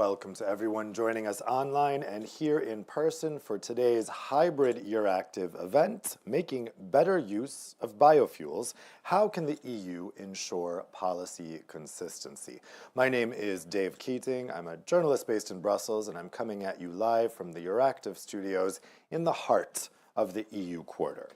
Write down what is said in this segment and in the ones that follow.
welcome to everyone joining us online and here in person for today's hybrid Euractiv event, Making Better Use of Biofuels. How can the EU ensure policy consistency? My name is Dave Keating. I'm a journalist based in Brussels, and I'm coming at you live from the Euractiv studios in the heart of the EU quarter.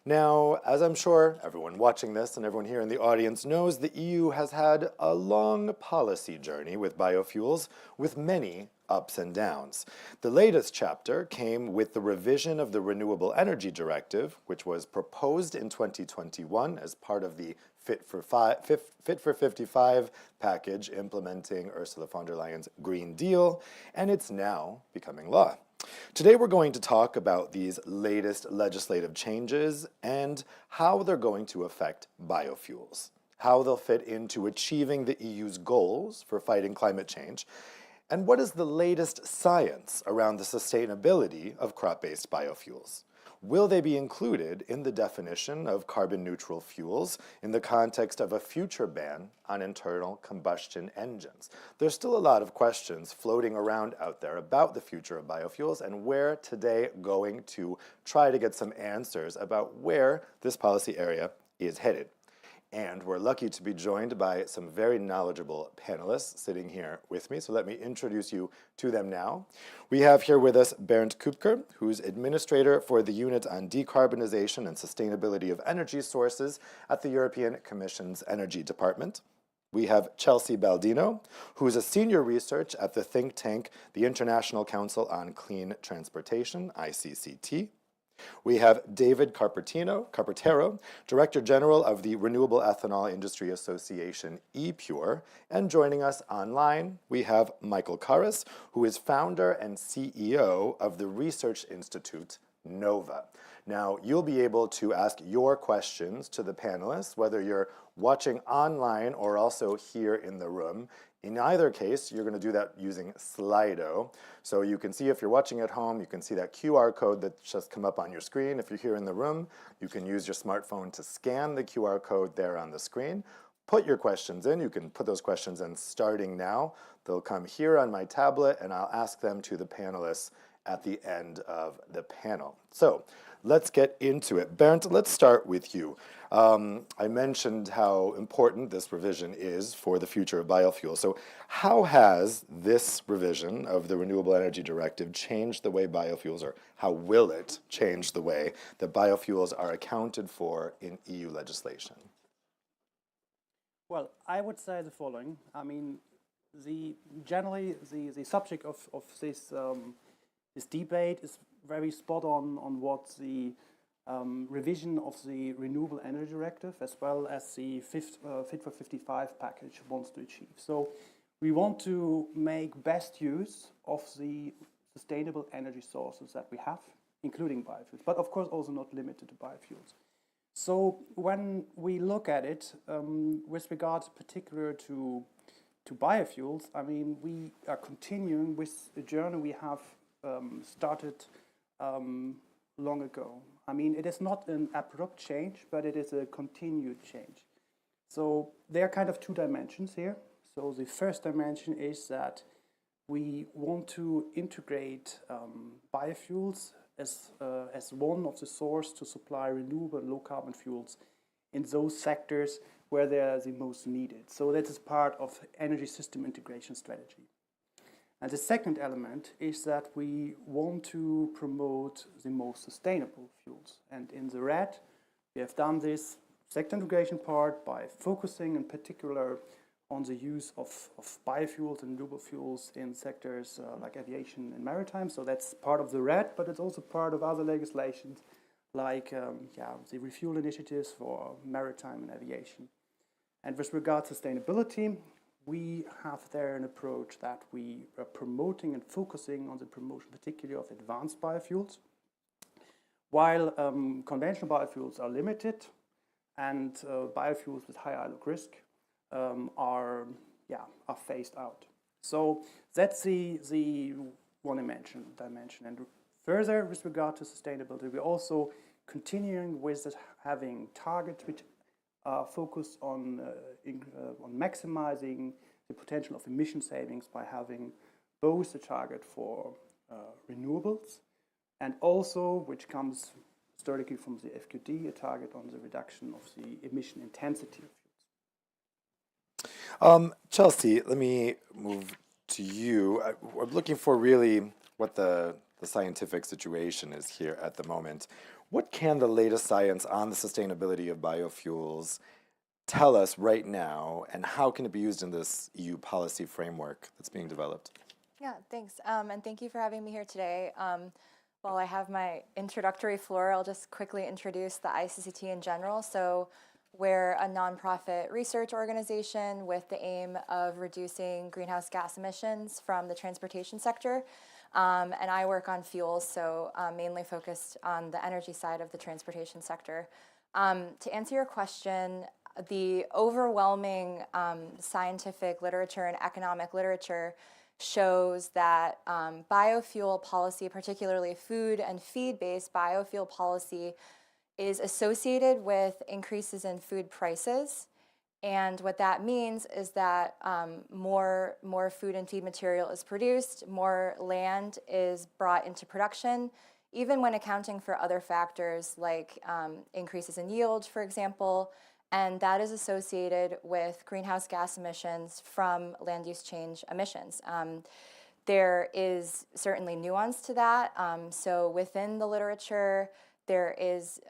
Now, as I'm sure everyone watching this and everyone here in the audience knows, the EU has had a long policy journey with biofuels with many ups and downs. The latest chapter came with the revision of the Renewable Energy Directive, which was proposed in 2021 as part of the Fit for 55 package implementing Ursula von der Leyen's Green Deal, and it's now becoming law. Today we're going to talk about these latest legislative changes and how they're going to affect biofuels, how they'll fit into achieving the EU's goals for fighting climate change, and what is the latest science around the sustainability of crop-based biofuels. Will they be included in the definition of carbon-neutral fuels in the context of a future ban on internal combustion engines? There's still a lot of questions floating around out there about the future of biofuels, and we're today going to try to get some answers about where this policy area is headed. And we're lucky to be joined by some very knowledgeable panelists sitting here with me. So let me introduce you to them now. We have here with us Bernd Küpker, who's administrator for the Unit on Decarbonisation and Sustainability of Energy Sources at the European Commission's Energy Department. We have Chelsea Baldino, who is a senior researcher at the think tank, the International Council on Clean Transportation, ICCT. We have David Carpentero, Director General of the Renewable Ethanol Industry Association, EPURE, and joining us online, we have Michael Karras, who is founder and CEO of the Research Institute, NOVA. Now, you'll be able to ask your questions to the panelists, whether you're watching online or also here in the room. In either case, you're going to do that using Slido. So you can see if you're watching at home, you can see that QR code that's just come up on your screen. If you're here in the room, you can use your smartphone to scan the QR code there on the screen. Put your questions in. You can put those questions in starting now. They'll come here on my tablet, and I'll ask them to the panelists at the end of the panel. So let's get into it. Bernd, let's start with you. I mentioned how important this revision is for the future of biofuels. So how has this revision of the Renewable Energy Directive changed the way biofuels, or how will it change the way that biofuels are accounted for in EU legislation? Well, I would say the following. I mean, generally the subject of this this debate is very spot on what the revision of the Renewable Energy Directive as well as the Fit for 55 package wants to achieve. So we want to make best use of the sustainable energy sources that we have, including biofuels, but of course also not limited to biofuels. So when we look at it with regards particular to biofuels, I mean, we are continuing with the journey we have started long ago. I mean, it is not an abrupt change, but it is a continued change. So there are kind of two dimensions here. So the first dimension is that we want to integrate biofuels as one of the sources to supply renewable and low-carbon fuels in those sectors where they are the most needed. So that is part of energy system integration strategy. And the second element is that we want to promote the most sustainable fuels. And in the red, we have done this sector integration part by focusing in particular on the use of biofuels and renewable fuels in sectors like aviation and maritime. So that's part of the red, but it's also part of other legislations like the refuel initiatives for maritime and aviation. And with regard to sustainability, we have there an approach that we are promoting and focusing on the promotion particularly of advanced biofuels, while conventional biofuels are limited and biofuels with high outlook risk are phased out. So that's the one dimension. And further, with regard to sustainability, we're also continuing with having targets which focus on maximizing the potential of emission savings by having both the target for renewables and also, which comes historically from the FQD, a target on the reduction of the emission intensity of fuels. Chelsea, let me move to you. I'm looking for really what the scientific situation is here at the moment. What can the latest science on the sustainability of biofuels tell us right now, and how can it be used in this EU policy framework that's being developed? Yeah, thanks. And thank you for having me here today. While I have my introductory floor, I'll just quickly introduce the ICCT in general. So we're a nonprofit research organization with the aim of reducing greenhouse gas emissions from the transportation sector. And I work on fuels, so mainly focused on the energy side of the transportation sector. To answer your question, the overwhelming scientific literature and economic literature shows that biofuel policy, particularly food and feed-based biofuel policy, is associated with increases in food prices. And what that means is that more food and feed material is produced, more land is brought into production, even when accounting for other factors like increases in yield, for example, and that is associated with greenhouse gas emissions from land use change emissions. There is certainly nuance to that. So within the literature, there is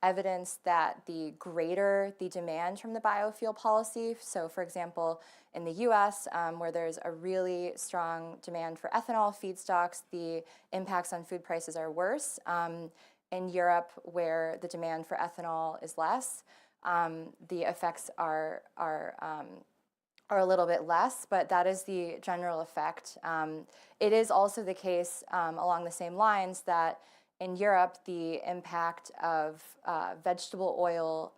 evidence that the greater the demand from the biofuel policy, so for example, in the US, where there's a really strong demand for ethanol feedstocks, the impacts on food prices are worse. In Europe, where the demand for ethanol is less, the effects are a little bit less, but that is the general effect. It is also the case along the same lines that in Europe, the impact of vegetable oils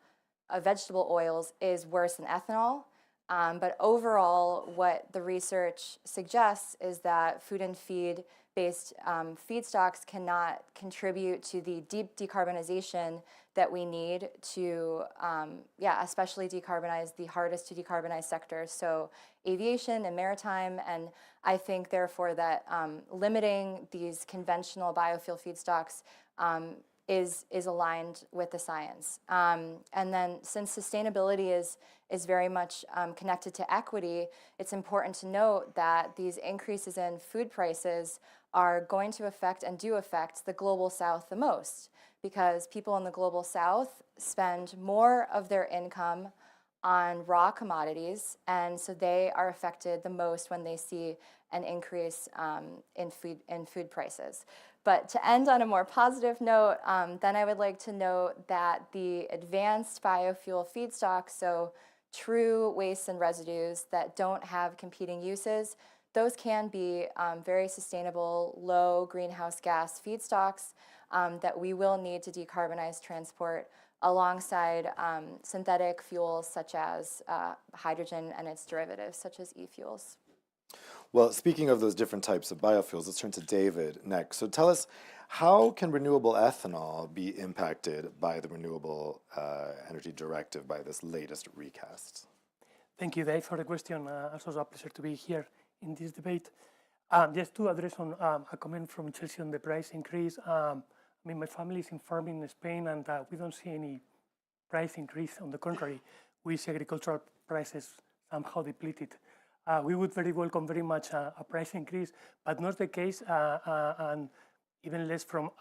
is worse than ethanol. But overall, what the research suggests is that food and feed-based feedstocks cannot contribute to the deep decarbonization that we need to, especially decarbonize the hardest to decarbonize sectors, so aviation and maritime. And I think, therefore, that limiting these conventional biofuel feedstocks is aligned with the science. And then, since sustainability is very much connected to equity, it's important to note that these increases in food prices are going to affect and do affect the global south the most, because people in the global south spend more of their income on raw commodities, and so they are affected the most when they see an increase in food prices. But to end on a more positive note, then I would like to note that the advanced biofuel feedstocks, so true wastes and residues that don't have competing uses, those can be very sustainable, low greenhouse gas feedstocks that we will need to decarbonize transport alongside synthetic fuels such as hydrogen and its derivatives, such as e-fuels. Well, speaking of those different types of biofuels, let's turn to David next. So tell us, how can renewable ethanol be impacted by the Renewable Energy Directive, by this latest recast? Thank you, Dave, for the question. It's also a pleasure to be here in this debate. Just to address on a comment from Chelsea on the price increase. My family is in farming in Spain, and we don't see any price increase. On the contrary, we see agricultural prices somehow depleted. We would very much a price increase, but not the case, and even less from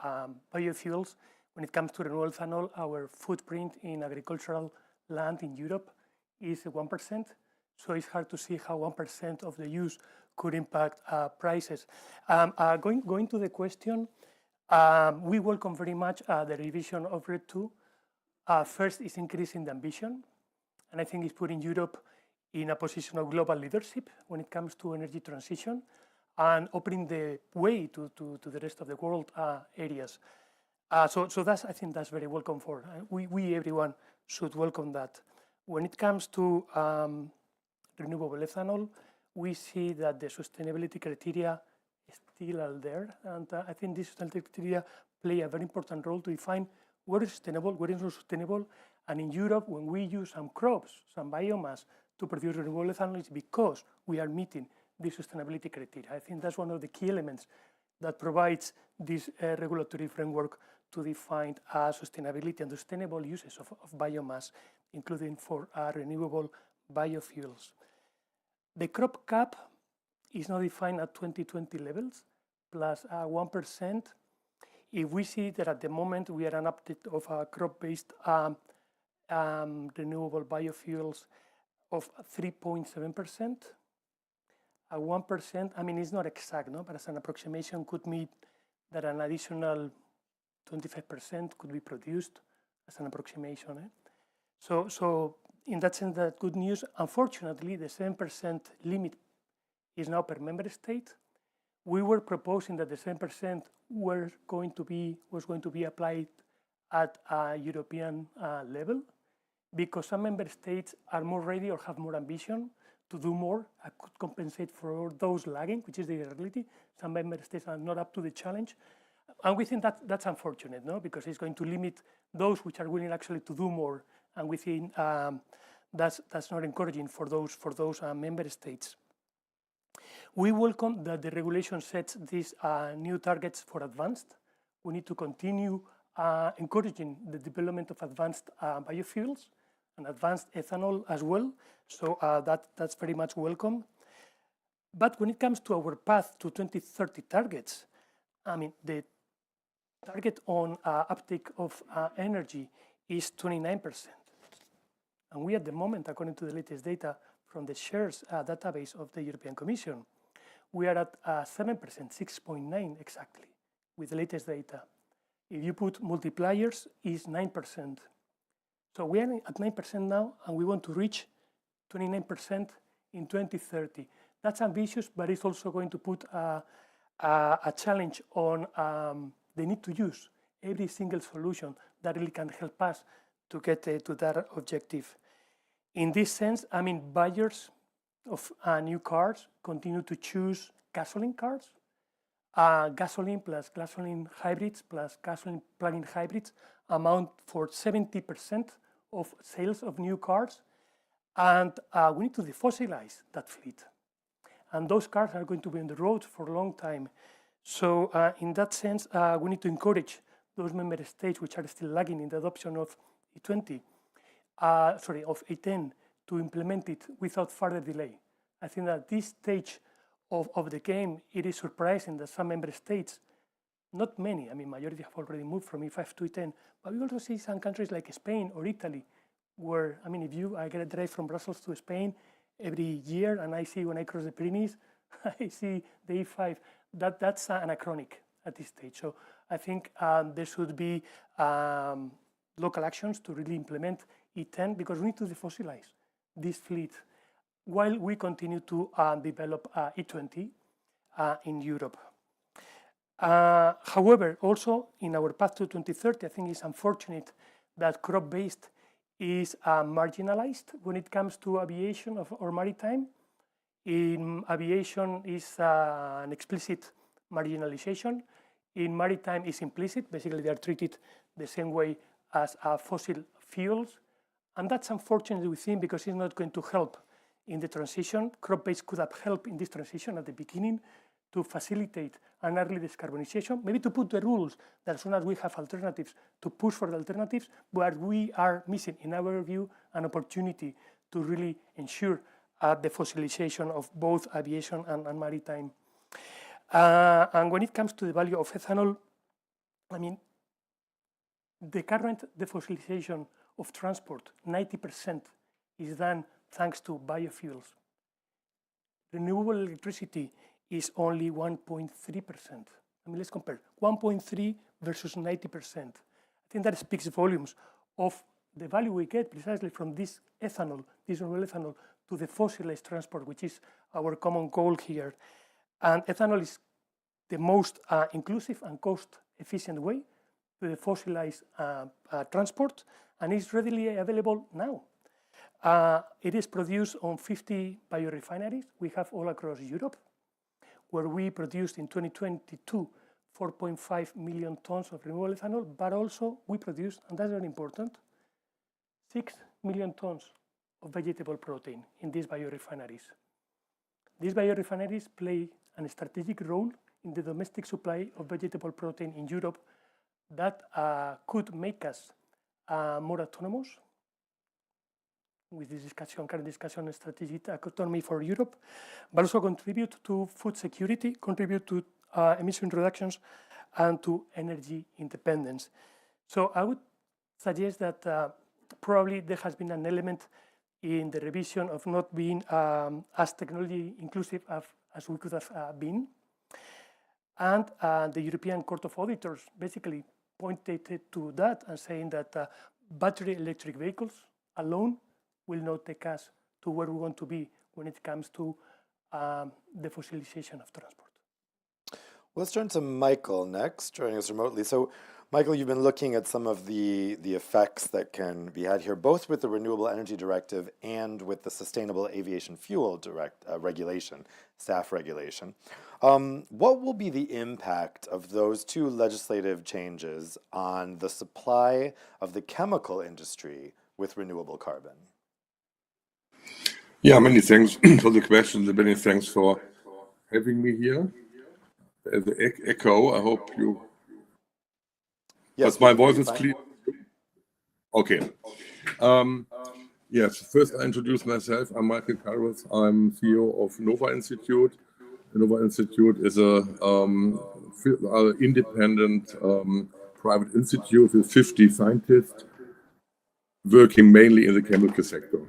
biofuels. When it comes to renewable ethanol, our footprint in agricultural land in Europe is 1%, so it's hard to see how 1% of the use could impact prices. Going to the question, we welcome very much the revision of RED II. First is increasing the ambition, and I think it's putting Europe in a position of global leadership when it comes to energy transition and opening the way to the rest of the world areas. So that's, I think that's very welcome for. We everyone should welcome that. When it comes to renewable ethanol, we see that the sustainability criteria still are there, and I think these sustainability criteria play a very important role to define what is sustainable, what is not sustainable. And in Europe, when we use some crops, some biomass to produce renewable ethanol, it's because we are meeting the sustainability criteria. I think that's one of the key elements that provides this regulatory framework to define sustainability and sustainable uses of biomass, including for renewable biofuels. The crop cap is now defined at 2020 levels, plus 1%. If we see that at the moment we are an update of crop-based renewable biofuels of 3.7%, 1%, I mean, it's not exact, no? But as an approximation could mean that an additional 25% could be produced as an approximation. So in that sense, that's good news. Unfortunately, the 7% limit is now per member state. We were proposing that the 7% was going to be applied at a European level, because some member states are more ready or have more ambition to do more. I could compensate for those lagging, which is the reality. Some member states are not up to the challenge. And we think that's unfortunate, no? Because it's going to limit those which are willing actually to do more. And we think that's not encouraging for those member states. We welcome that the regulation sets these new targets for advanced. We need to continue encouraging the development of advanced biofuels and advanced ethanol as well. So that's very much welcome. But when it comes to our path to 2030 targets, I mean, the target on uptake of energy is 29%. And we at the moment, according to the latest data from the shares database of the European Commission, we are at 7%, 6.9 exactly, with the latest data. If you put multipliers, is 9%. So we are at 9% now, and we want to reach 29% in 2030. That's ambitious, but it's also going to put a challenge on the need to use every single solution that really can help us to get to that objective. In this sense, I mean, buyers of new cars continue to choose gasoline cars. Gasoline plus gasoline hybrids plus gasoline plug-in hybrids amount for 70% of sales of new cars. And we need to defossilize that fleet. And those cars are going to be on the road for a long time. So in that sense, we need to encourage those member states which are still lagging in the adoption of E20, of E10, to implement it without further delay. I think that at this stage of the game, it is surprising that some member states, not many, I mean, majority have already moved from E5 to E10, but we also see some countries like Spain or Italy, where, I mean, I get a drive from Brussels to Spain every year, and I see when I cross the Pyrenees, I see the E5. That's anachronic at this stage. So I think there should be local actions to really implement E10, because we need to defossilize this fleet while we continue to develop E20 in Europe. However, also in our path to 2030, I think it's unfortunate that crop-based is marginalized when it comes to aviation or maritime. In aviation is an explicit marginalization. In maritime is implicit. Basically, they are treated the same way as fossil fuels. And that's unfortunate, we think, because it's not going to help in the transition. Crop-based could have helped in this transition at the beginning to facilitate an early decarbonization, maybe to put the rules that as soon as we have alternatives, to push for the alternatives, but we are missing, in our view, an opportunity to really ensure the fossilization of both aviation and maritime. And when it comes to the value of ethanol, I mean, the current defossilization of transport, 90% is done thanks to biofuels. Renewable electricity is only 1.3%. I mean, let's compare 1.3 versus 90%. I think that speaks volumes of the value we get precisely from this ethanol, this renewable ethanol, to the fossilized transport, which is our common goal here. And ethanol is the most inclusive and cost-efficient way to the fossilized transport, and is readily available now. It is produced on 50 biorefineries we have all across Europe, where we produced in 2022 4.5 million tons of renewable ethanol, but also we produced, and that's very important, 6 million tons of vegetable protein in these biorefineries. These biorefineries play a strategic role in the domestic supply of vegetable protein in Europe that could make us more autonomous with this current discussion on strategic autonomy for Europe, but also contribute to food security, contribute to emission reductions, and to energy independence. So I would suggest that probably there has been an element in the revision of not being as technology inclusive as we could have been. And the European Court of Auditors basically pointed to that and saying that battery electric vehicles alone will not take us to where we want to be when it comes to the fossilization of transport. Let's turn to Michael next, joining us remotely. So, Michael, you've been looking at some of the effects that can be had here, both with the Renewable Energy Directive and with the Sustainable Aviation Fuel regulation, SAF regulation. What will be the impact of those two legislative changes on the supply of the chemical industry with renewable carbon? Yeah, many thanks for the question, and many thanks for having me here. The echo, I hope you... Yes, but my voice is clear. Okay. Yes, first I introduce myself. I'm Michael Carruth. I'm CEO of Nova Institute. The Nova Institute is a independent private institute with 50 scientists working mainly in the chemical sector.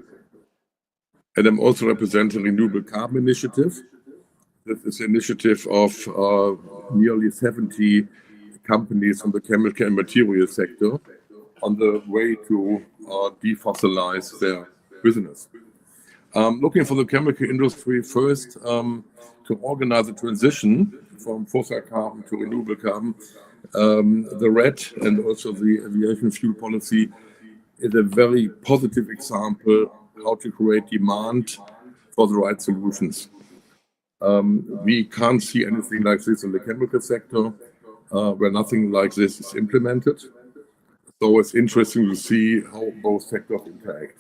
And I'm also representing Renewable Carbon Initiative. This is an initiative of nearly 70 companies from the chemical and material sector on the way to defossilize their business. Looking for the chemical industry first, to organize a transition from fossil carbon to renewable carbon, the RED and also the aviation fuel policy is a very positive example how to create demand for the right solutions. We can't see anything like this in the chemical sector, where nothing like this is implemented. So it's interesting to see how both sectors interact.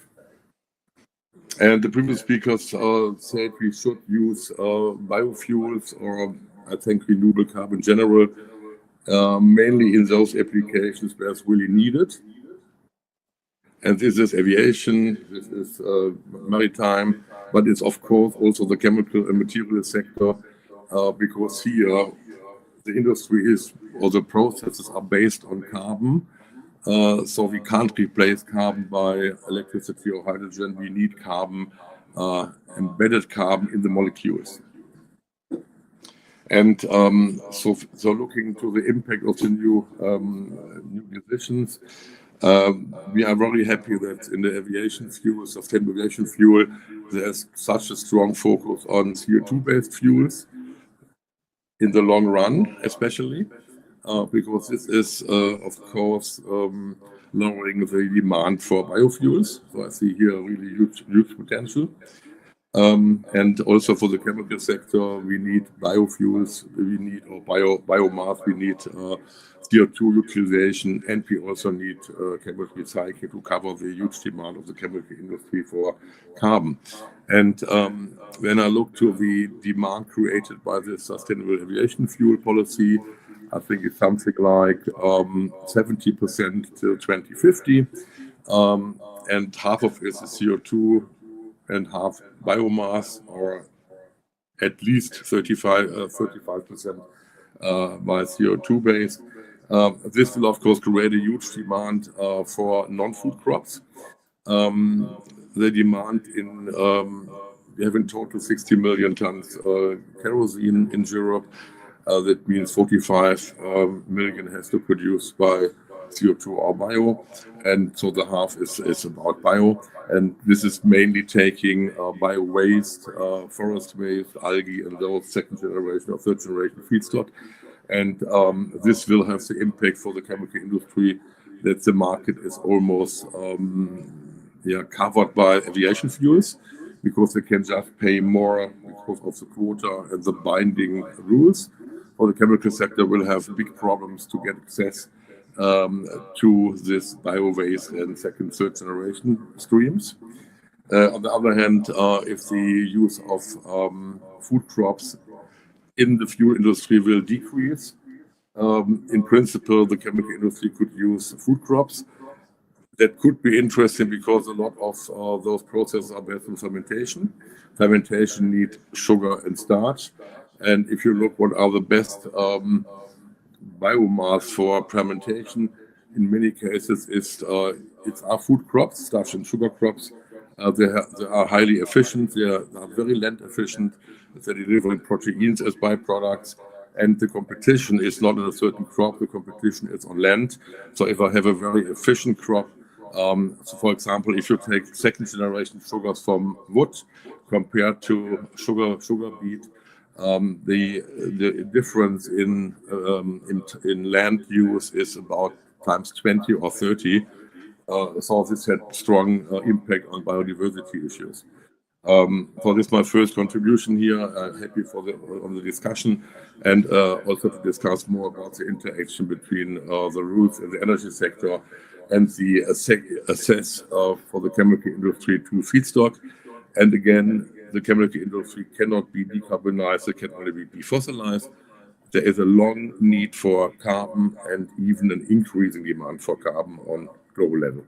And the previous speakers said we should use biofuels, or I think renewable carbon in general, mainly in those applications where it's really needed. And this is aviation, this is maritime, but it's of course also the chemical and material sector, because here the industry is, or the processes are based on carbon. So we can't replace carbon by electricity or hydrogen. We need carbon, embedded carbon in the molecules. And so looking to the impact of the new decisions, we are very happy that in the aviation fuel, sustainable aviation fuel, there's such a strong focus on CO2-based fuels in the long run, especially, because this is, of course, lowering the demand for biofuels. So I see here a really huge potential. And also for the chemical sector, we need biofuels, we need biomass, we need CO2 utilization, and we also need chemical recycling to cover the huge demand of the chemical industry for carbon. And when I look to the demand created by the Sustainable Aviation Fuel policy, I think it's something like 70% till 2050, and half of it is CO2 and half biomass, or at least 35% by CO2 based. This will, of course, create a huge demand for non-food crops. The demand we have in total 60 million tons kerosene in Europe. That means 45 million has to produce by CO2 or bio, and so the half is about bio, and this is mainly taking bio waste, forest waste, algae, and those second generation or third generation feedstock. And this will have the impact for the chemical industry that the market is almost covered by aviation fuels, because they can just pay more because of the quota and the binding rules. For the chemical sector, will have big problems to get access to this bio waste and second, third generation streams. On the other hand, if the use of food crops in the fuel industry will decrease. In principle, the chemical industry could use food crops. That could be interesting because a lot of those processes are based on fermentation. Fermentation needs sugar and starch. And if you look what are the best biomass for fermentation, in many cases it's our food crops, starch and sugar crops. They are highly efficient. They are very land efficient. They're delivering proteins as byproducts. And the competition is not in a certain crop, the competition is on land. So if I have a very efficient crop, so for example, if you take second generation sugars from wood compared to sugar beet, the difference in land use is about times 20 or 30. So this had strong impact on biodiversity issues. So this is my first contribution here. Happy on the discussion and also to discuss more about the interaction between the rules in the energy sector and the access for the chemical industry to feedstock. And again, the chemical industry cannot be decarbonized, it can only be defossilized. There is a long need for carbon and even an increasing demand for carbon on global level.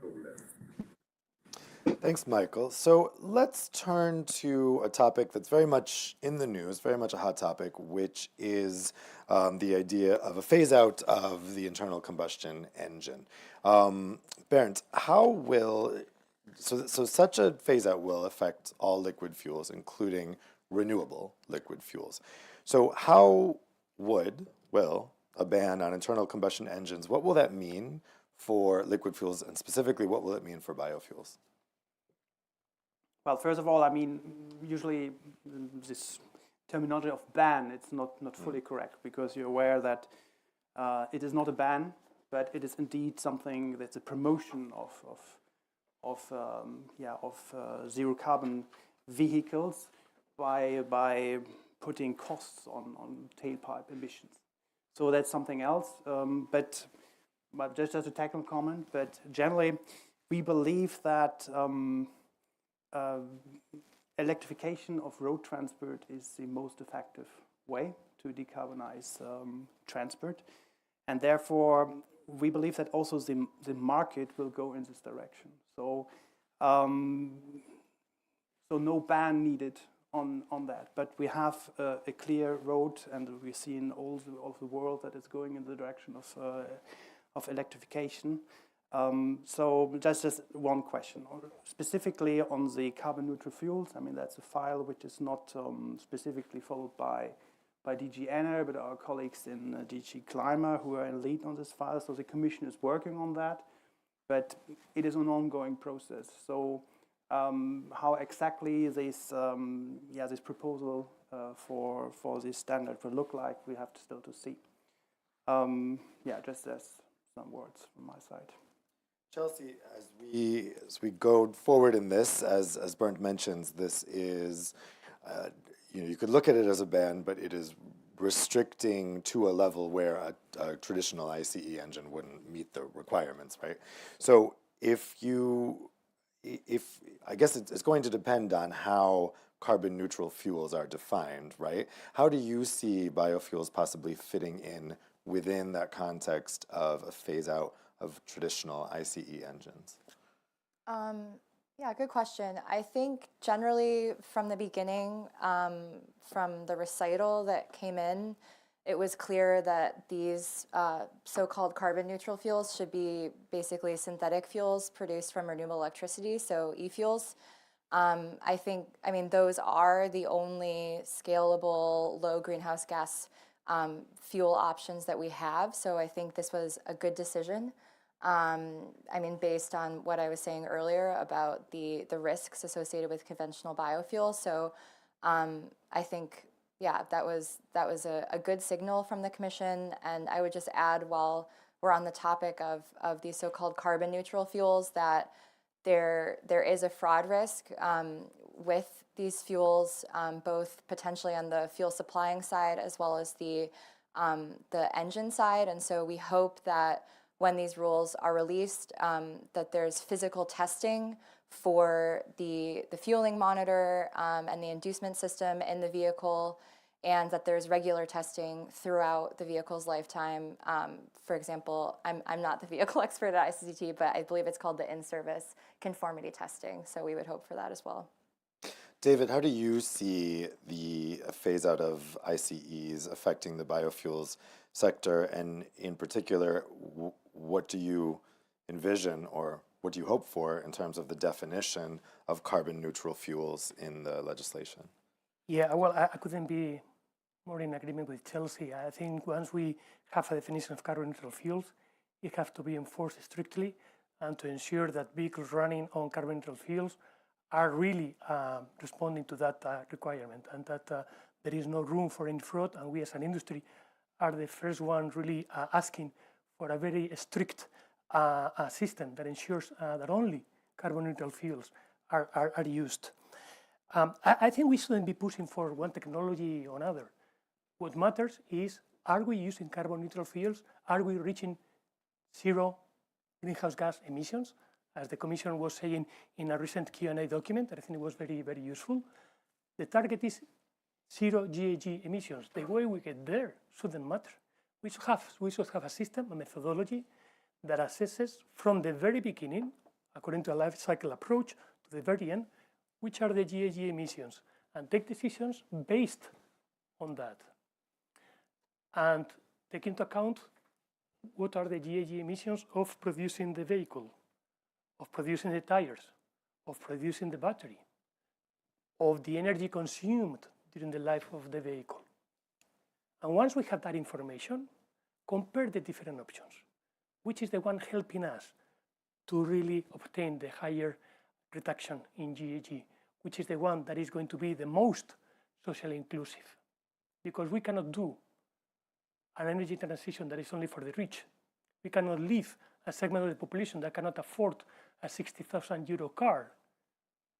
Thanks, Michael. So let's turn to a topic that's very much in the news, very much a hot topic, which is the idea of a phase out of the internal combustion engine. Bernd, how will, so such a phase out will affect all liquid fuels, including renewable liquid fuels. So how will a ban on internal combustion engines, what will that mean for liquid fuels, and specifically what will it mean for biofuels? Well, first of all, I mean, usually this terminology of ban, it's not fully correct, because you're aware that it is not a ban, but it is indeed something that's a promotion of zero carbon vehicles by putting costs on tailpipe emissions. So that's something else. But just as a technical comment, but generally, we believe that electrification of road transport is the most effective way to decarbonize transport, and therefore we believe that also the market will go in this direction. So no ban needed on that, but we have a clear road, and we see in all the world that it's going in the direction of electrification. So just as one question, specifically on the carbon neutral fuels, I mean, that's a file which is not specifically followed by DG Ener, but our colleagues in DG Klima who are in lead on this file. So the Commission is working on that, but it is an ongoing process. So how exactly this proposal for this standard will look like, we have still to see. Just as some words from my side. Chelsea, as we go forward in this, as Bernd mentions, this is, you could look at it as a ban, but it is restricting to a level where a traditional ICE engine wouldn't meet the requirements, right? So if I guess it's going to depend on how carbon neutral fuels are defined, right? How do you see biofuels possibly fitting in within that context of a phase out of traditional ICE engines? Good question. I think generally from the beginning, from the recital that came in, it was clear that these so-called carbon neutral fuels should be basically synthetic fuels produced from renewable electricity, so e-fuels. I mean, those are the only scalable low greenhouse gas fuel options that we have. So I think this was a good decision. I mean, based on what I was saying earlier about the risks associated with conventional biofuels. So I think, that was a good signal from the Commission. And I would just add, while we're on the topic of these so-called carbon neutral fuels, that there is a fraud risk with these fuels, both potentially on the fuel supplying side as well as the engine side. And so we hope that when these rules are released, that there's physical testing for the fueling monitor and the inducement system in the vehicle, and that there's regular testing throughout the vehicle's lifetime. For example, I'm not the vehicle expert at ICCT, but I believe it's called the in-service conformity testing, so we would hope for that as well. David, how do you see the phase out of ICEs affecting the biofuels sector, and in particular, what do you envision or what do you hope for in terms of the definition of carbon neutral fuels in the legislation? Yeah, well, I couldn't be more in agreement with Chelsea. I think once we have a definition of carbon neutral fuels, it has to be enforced strictly, and to ensure that vehicles running on carbon neutral fuels are really responding to that requirement, and that there is no room for any fraud. And we as an industry are the first one really asking for a very strict system that ensures that only carbon neutral fuels are used. I think we shouldn't be pushing for one technology or another. What matters is, are we using carbon neutral fuels? Are we reaching zero greenhouse gas emissions? As the Commission was saying in a recent Q&A document, that I think it was very, very useful. The target is zero GHG emissions. The way we get there shouldn't matter. We should have a system, a methodology that assesses from the very beginning, according to a life cycle approach, to the very end, which are the GHG emissions, and take decisions based on that. And take into account what are the GHG emissions of producing the vehicle, of producing the tires, of producing the battery, of the energy consumed during the life of the vehicle. And once we have that information, compare the different options. Which is the one helping us to really obtain the higher reduction in GHG? Which is the one that is going to be the most socially inclusive? Because we cannot do an energy transition that is only for the rich. We cannot leave a segment of the population that cannot afford a 60,000 euro car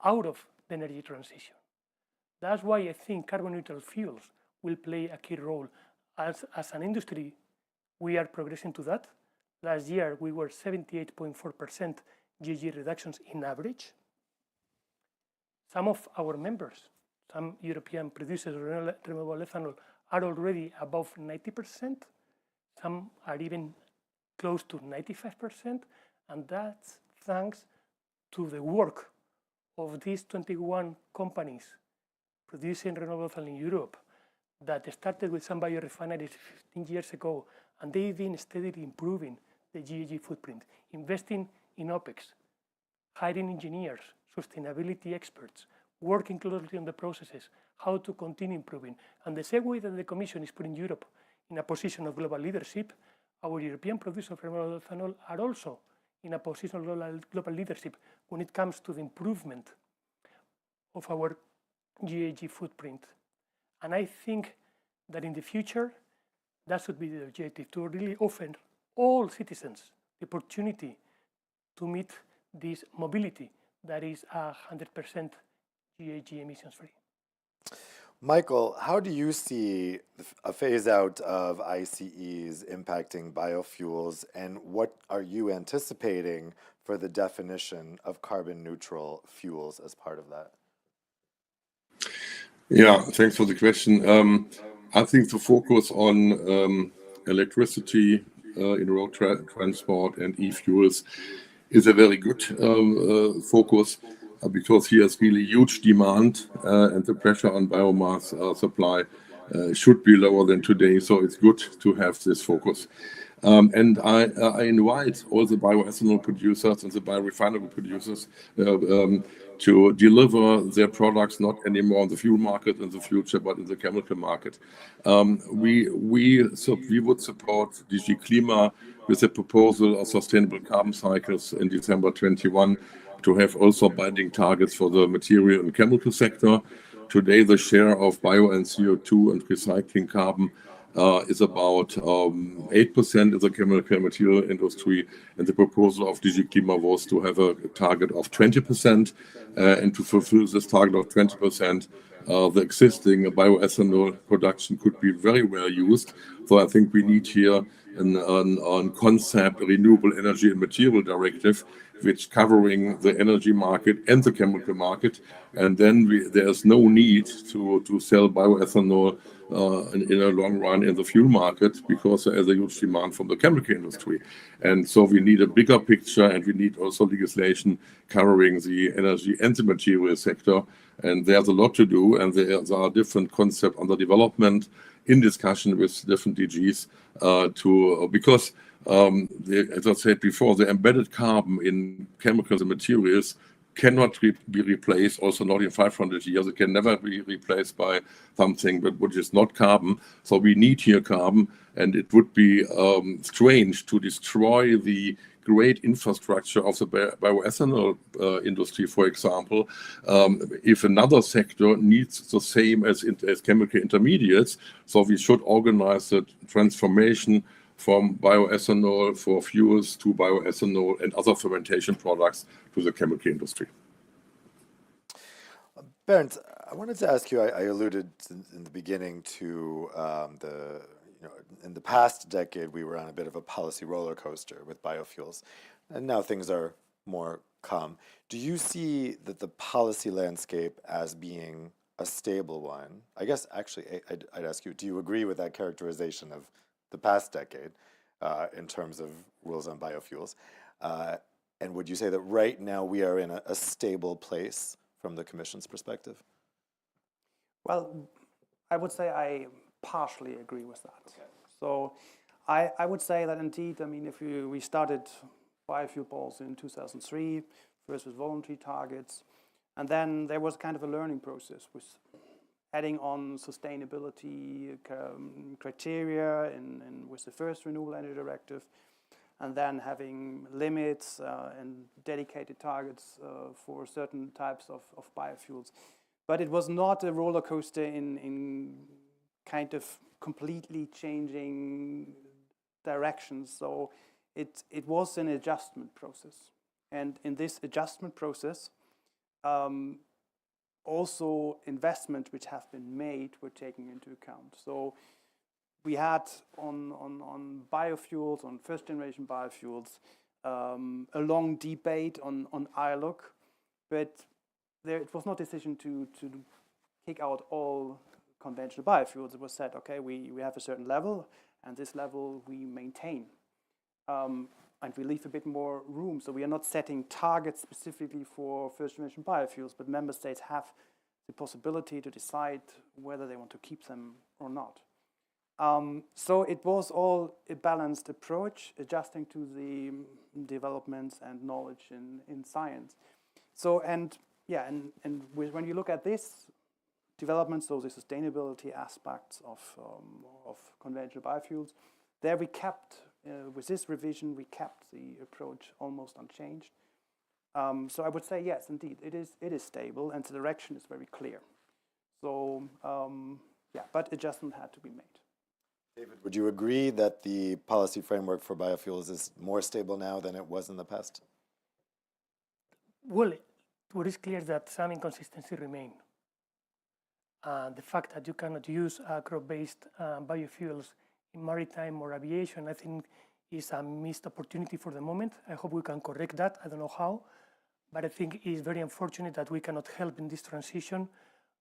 out of the energy transition. That's why I think carbon neutral fuels will play a key role. As an industry, we are progressing to that. Last year, we were 78.4% GHG reductions in average. Some of our members, some European producers of renewable ethanol, are already above 90%. Some are even close to 95%. And that's thanks to the work of these 21 companies producing renewable ethanol in Europe that started with some biorefineries 15 years ago, and they've been steadily improving the GHG footprint, investing in OPEX, hiring engineers, sustainability experts, working closely on the processes, how to continue improving. And the same way that the Commission is putting Europe in a position of global leadership, our European producers of renewable ethanol are also in a position of global leadership when it comes to the improvement of our GHG footprint. And I think that in the future, that should be the objective, to really offer all citizens the opportunity to meet this mobility that is 100% GHG emissions free. Michael, how do you see a phase out of ICEs impacting biofuels, and what are you anticipating for the definition of carbon neutral fuels as part of that? Yeah, thanks for the question. I think the focus on electricity in road transport and e-fuels is a very good focus, because here is really huge demand, and the pressure on biomass supply should be lower than today. So it's good to have this focus. And I invite all the bioethanol producers and the biorefinery producers to deliver their products not anymore on the fuel market in the future, but in the chemical market. We would support DG Klima with a proposal of sustainable carbon cycles in December 21 to have also binding targets for the material and chemical sector. Today, the share of bio and CO2 and recycling carbon is about 8% in the chemical material industry, and the proposal of DG Klima was to have a target of 20%, and to fulfill this target of 20%, the existing bioethanol production could be very well used. So I think we need here an concept, a Renewable Energy and Material Directive, which covering the energy market and the chemical market. And then there's no need to sell bioethanol in a long run in the fuel market, because there is a huge demand from the chemical industry. And so we need a bigger picture, and we need also legislation covering the energy and the material sector. And there's a lot to do, and there are different concepts under development in discussion with different DGs because as I said before, the embedded carbon in chemicals and materials cannot be replaced, also not in 500 years. It can never be replaced by something which is not carbon. So we need here carbon, and it would be strange to destroy the great infrastructure of the bioethanol industry, for example, if another sector needs the same as chemical intermediates. So we should organize the transformation from bioethanol for fuels to bioethanol and other fermentation products to the chemical industry. Bernd, I wanted to ask you, I alluded in the beginning to in the past decade, we were on a bit of a policy roller coaster with biofuels, and now things are more calm. Do you see that the policy landscape as being a stable one? I guess actually I'd ask you, do you agree with that characterization of the past decade in terms of rules on biofuels? And would you say that right now we are in a stable place from the Commission's perspective? Well, I would say I partially agree with that. Okay. So I would say that indeed, I mean, we started biofuel policy in 2003, first with voluntary targets, and then there was kind of a learning process with adding on sustainability criteria with the first Renewable Energy Directive, and then having limits and dedicated targets for certain types of biofuels. But it was not a roller coaster in kind of completely changing directions. So it was an adjustment process. And in this adjustment process, also investment which have been made were taken into account. So we had on biofuels, on first generation biofuels, a long debate on ILUC, but it was not a decision to kick out all conventional biofuels. It was said, okay, we have a certain level, and this level we maintain. And we leave a bit more room. So we are not setting targets specifically for first generation biofuels, but member states have the possibility to decide whether they want to keep them or not. So it was all a balanced approach, adjusting to the developments and knowledge in science. So, and when you look at this development, so the sustainability aspects of conventional biofuels, there we kept, with this revision, we kept the approach almost unchanged. So I would say, yes, indeed, it is stable, and the direction is very clear. So, but adjustment had to be made. David, would you agree that the policy framework for biofuels is more stable now than it was in the past? Well, what is clear that some inconsistency remain. The fact that you cannot use crop-based biofuels in maritime or aviation, I think, is a missed opportunity for the moment. I hope we can correct that. I don't know how, but I think it's very unfortunate that we cannot help in this transition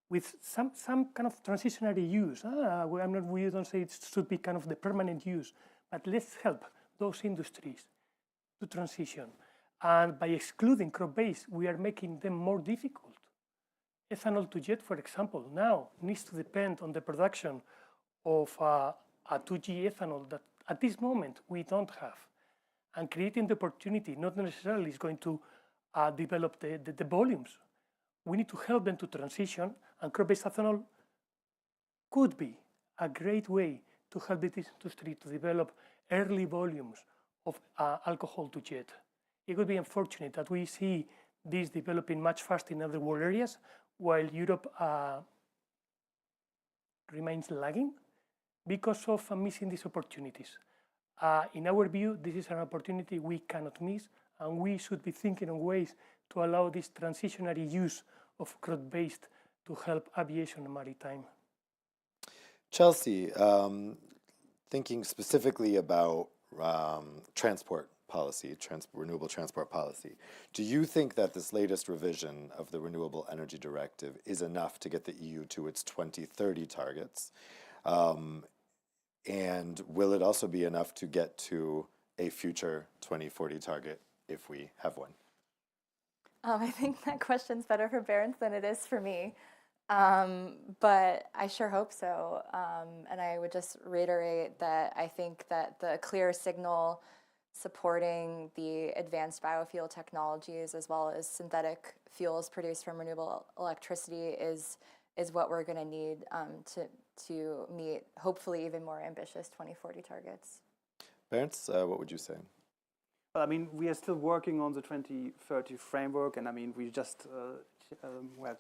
with some kind of transitionary use. We don't say it should be kind of the permanent use, but let's help those industries to transition. And by excluding crop-based, we are making them more difficult. Ethanol to jet, for example, now needs to depend on the production of a 2G ethanol that at this moment we don't have. And creating the opportunity not necessarily is going to develop the volumes. We need to help them to transition, and crop-based ethanol could be a great way to help this industry to develop early volumes of alcohol to jet. It would be unfortunate that we see this developing much faster in other world areas, while Europe remains lagging because of missing these opportunities. In our view, this is an opportunity we cannot miss, and we should be thinking of ways to allow this transitionary use of crop-based to help aviation and maritime. Chelsea, thinking specifically about transport policy, renewable transport policy, do you think that this latest revision of the Renewable Energy Directive is enough to get the EU to its 2030 targets? And will it also be enough to get to a future 2040 target if we have one? I think that question's better for Bernd than it is for me. But I sure hope so. And I would just reiterate that I think that the clear signal supporting the advanced biofuel technologies as well as synthetic fuels produced from renewable electricity is what we're going to need to meet hopefully even more ambitious 2040 targets. Bernd, what would you say? Well, I mean, we are still working on the 2030 framework, and I mean, we just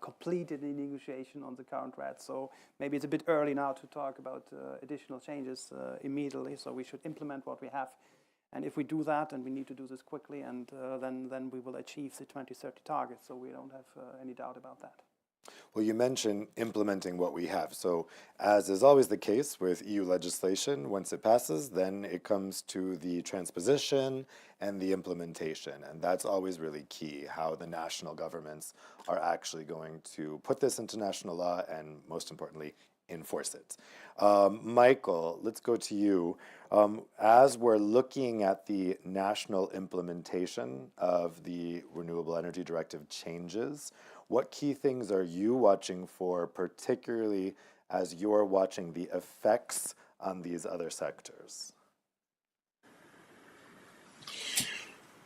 completed the negotiation on the current RED, so maybe it's a bit early now to talk about additional changes immediately, so we should implement what we have. And if we do that, and we need to do this quickly, and then we will achieve the 2030 target, so we don't have any doubt about that. Well, you mentioned implementing what we have. So as is always the case with EU legislation, once it passes, then it comes to the transposition and the implementation. And that's always really key, how the national governments are actually going to put this into national law and, most importantly, enforce it. Michael, let's go to you. As we're looking at the national implementation of the Renewable Energy Directive changes, what key things are you watching for, particularly as you're watching the effects on these other sectors?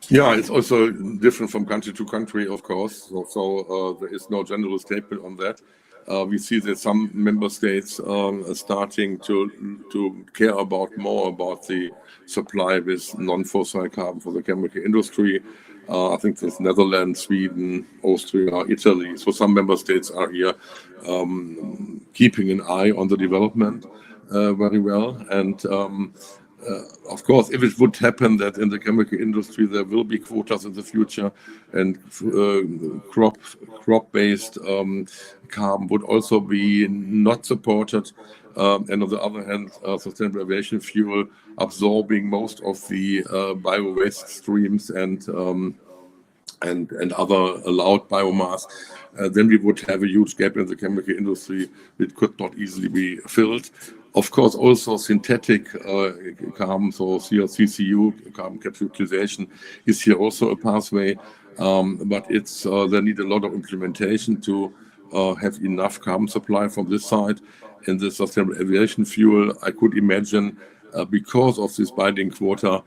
Yeah, it's also different from country to country, of course. So there is no general statement on that. We see that some member states are starting to care more about the supply with non-fossil carbon for the chemical industry. I think there's Netherlands, Sweden, Austria, Italy. So some member states are here keeping an eye on the development very well. And of course, if it would happen that in the chemical industry there will be quotas in the future, and crop-based carbon would also be not supported, and on the other hand, sustainable aviation fuel absorbing most of the bio-waste streams and other allowed biomass, then we would have a huge gap in the chemical industry that could not easily be filled. Of course, also synthetic carbon, so CCU, carbon capture utilization, is here also a pathway, but it's they need a lot of implementation to have enough carbon supply from this side. In the sustainable aviation fuel, I could imagine because of this binding quota,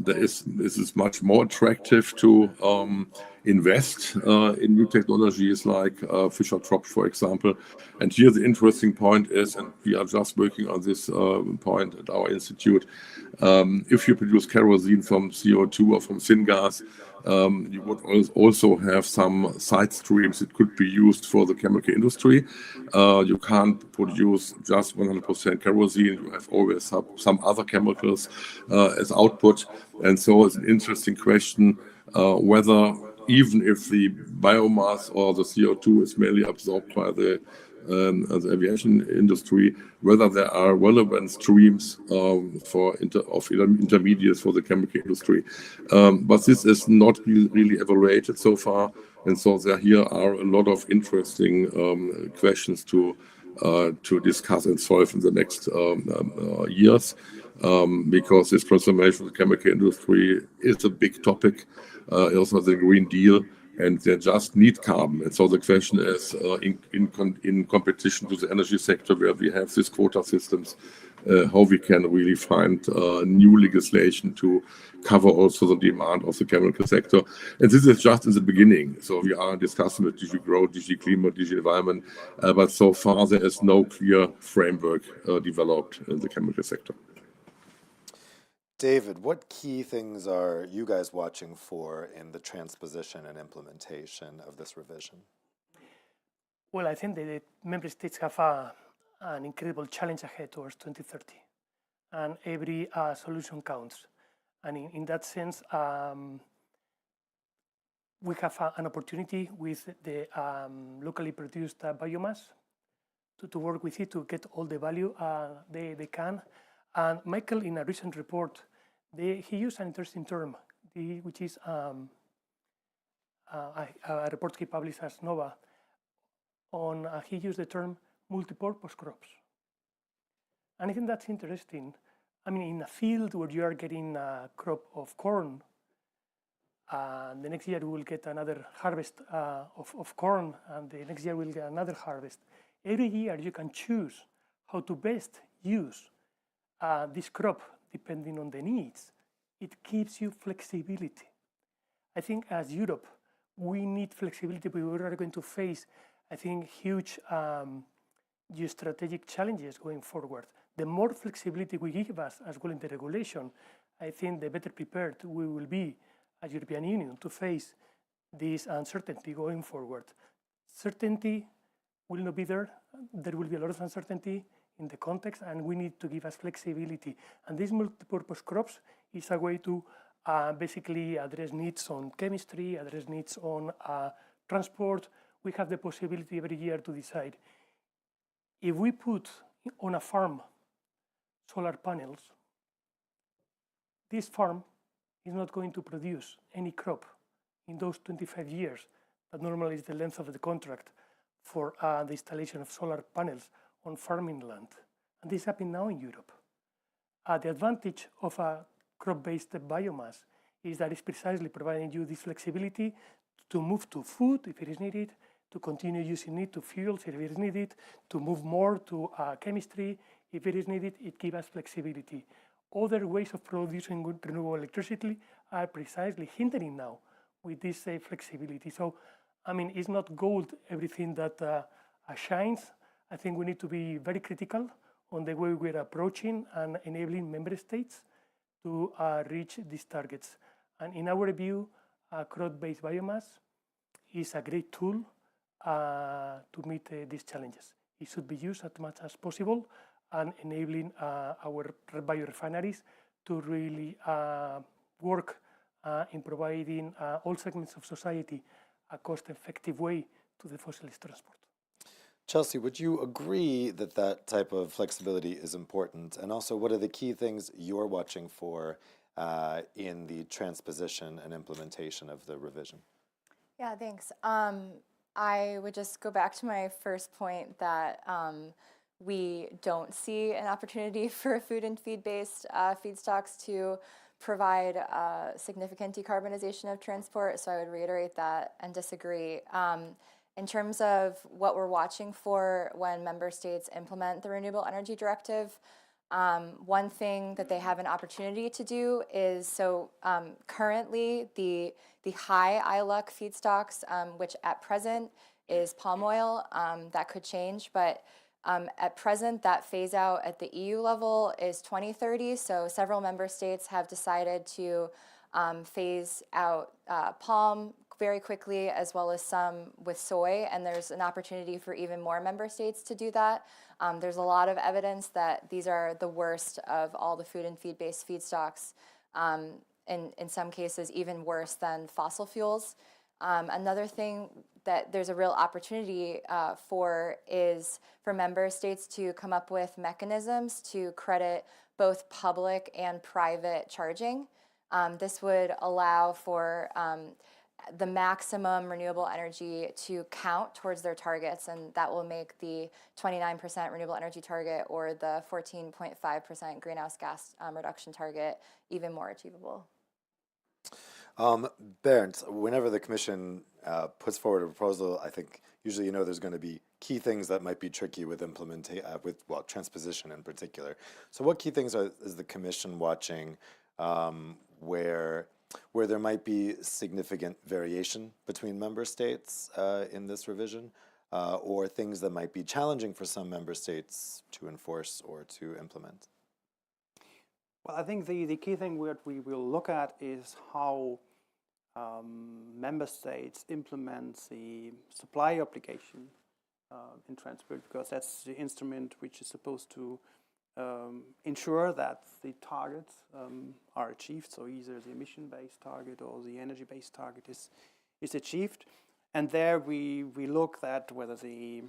this is much more attractive to invest in new technologies like Fischer-Tropsch, for example. And here the interesting point is, and we are just working on this point at our institute, if you produce kerosene from CO2 or from syngas, you would also have some side streams that could be used for the chemical industry. You can't produce just 100% kerosene. You have always some other chemicals as output. And so it's an interesting question whether even if the biomass or the CO2 is mainly absorbed by the aviation industry, whether there are relevant streams of intermediates for the chemical industry. But this is not really evaluated so far, and so here are a lot of interesting questions to discuss and solve in the next years, because this transformation of the chemical industry is a big topic. Also the Green Deal, and they just need carbon. And so the question is, in competition to the energy sector, where we have these quota systems, how we can really find new legislation to cover also the demand of the chemical sector. And this is just in the beginning. So we are discussing with DG Growth, DG Climate, DG Environment, but so far there is no clear framework developed in the chemical sector. David, what key things are you guys watching for in the transposition and implementation of this revision? Well, I think the member states have an incredible challenge ahead towards 2030, and every solution counts. And in that sense, we have an opportunity with the locally produced biomass to work with it to get all the value they can. And Michael, in a recent report, he used an interesting term, which is a report he published as NOVA. He used the term multipurpose crops. And I think that's interesting. I mean, in a field where you are getting a crop of corn, the next year we will get another harvest of corn, and the next year we'll get another harvest. Every year you can choose how to best use this crop depending on the needs. It gives you flexibility. I think as Europe, we need flexibility, but we are going to face, I think, huge geostrategic challenges going forward. The more flexibility we give us as well in the regulation, I think the better prepared we will be as European Union to face this uncertainty going forward. Certainty will not be there. There will be a lot of uncertainty in the context, and we need to give us flexibility. And these multipurpose crops is a way to basically address needs on chemistry, address needs on transport. We have the possibility every year to decide. If we put on a farm solar panels, this farm is not going to produce any crop in those 25 years that normally is the length of the contract for the installation of solar panels on farming land. And this is happening now in Europe. The advantage of a crop-based biomass is that it's precisely providing you this flexibility to move to food if it is needed, to continue using it to fuels if it is needed, to move more to chemistry if it is needed. It gives us flexibility. Other ways of producing renewable electricity are precisely hindering now with this flexibility. So, I mean, it's not gold, everything that shines. I think we need to be very critical on the way we're approaching and enabling member states to reach these targets. And in our view, crop-based biomass is a great tool to meet these challenges. It should be used as much as possible and enabling our biorefineries to really work in providing all segments of society a cost-effective way to the fossilist transport. Chelsea, would you agree that that type of flexibility is important? And also, what are the key things you're watching for in the transposition and implementation of the revision? Yeah, thanks. I would just go back to my first point that we don't see an opportunity for food and feed-based feedstocks to provide significant decarbonization of transport. So I would reiterate that and disagree. In terms of what we're watching for when member states implement the Renewable Energy Directive, one thing that they have an opportunity to do is, currently the high ILUC feedstocks, which at present is palm oil, that could change, but at present that phase out at the EU level is 2030, so several member states have decided to phase out palm very quickly, as well as some with soy, and there's an opportunity for even more member states to do that. There's a lot of evidence that these are the worst of all the food and feed-based feedstocks, in some cases even worse than fossil fuels. Another thing that there's a real opportunity for is for member states to come up with mechanisms to credit both public and private charging. This would allow for the maximum renewable energy to count towards their targets, and that will make the 29% renewable energy target or the 14.5% greenhouse gas reduction target even more achievable. Bernd, whenever the Commission puts forward a proposal, I think usually there's going to be key things that might be tricky with transposition in particular. So what key things is the Commission watching where there might be significant variation between member states in this revision, or things that might be challenging for some member states to enforce or to implement? Well, I think the key thing that we will look at is how member states implement the supply obligation in transport, because that's the instrument which is supposed to ensure that the targets are achieved. So either the emission-based target or the energy-based target is achieved, and there we look at whether the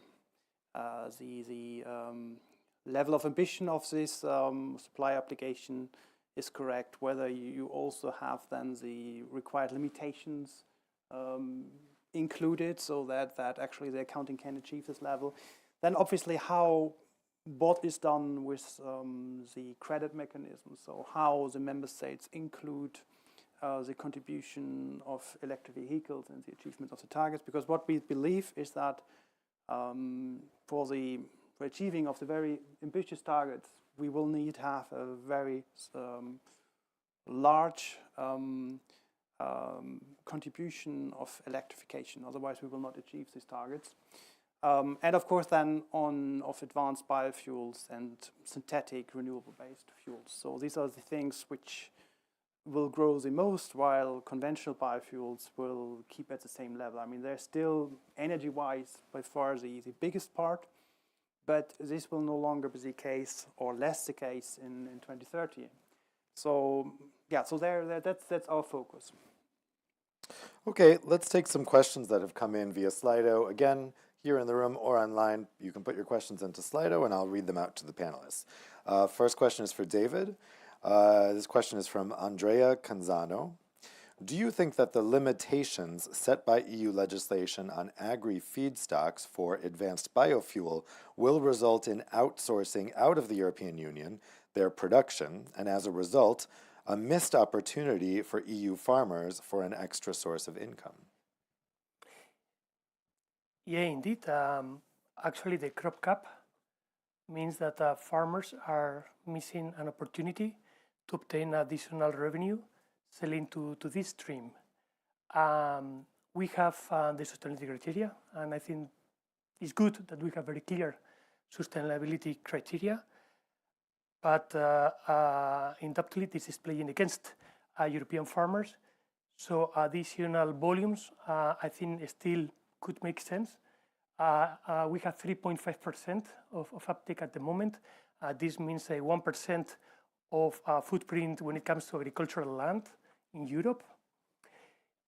level of ambition of this supply application is correct, whether you also have then the required limitations included so that actually the accounting can achieve this level. Then obviously what is done with the credit mechanism, so how the member states include the contribution of electric vehicles in the achievement of the targets, because what we believe is that for achieving of the very ambitious targets, we will need to have a very large contribution of electrification. Otherwise, we will not achieve these targets. And of course, then of advanced biofuels and synthetic renewable-based fuels. So these are the things which will grow the most, while conventional biofuels will keep at the same level. I mean, they're still energy-wise by far the biggest part, but this will no longer be the case, or less the case in 2030. So yeah, so that's our focus. Okay, let's take some questions that have come in via Slido. Again, here in the room or online, you can put your questions into Slido and I'll read them out to the panelists. First question is for David. This question is from Andrea Canzano. Do you think that the limitations set by EU legislation on agri-feedstocks for advanced biofuel will result in outsourcing out of the European Union their production, and as a result, a missed opportunity for EU farmers for an extra source of income? Yeah, indeed. Actually, the crop cap means that farmers are missing an opportunity to obtain additional revenue selling to this stream. We have the sustainability criteria, and I think it's good that we have very clear sustainability criteria, but undoubtedly this is playing against European farmers. So additional volumes, I think, still could make sense. We have 3.5% of uptake at the moment. This means a 1% of footprint when it comes to agricultural land in Europe.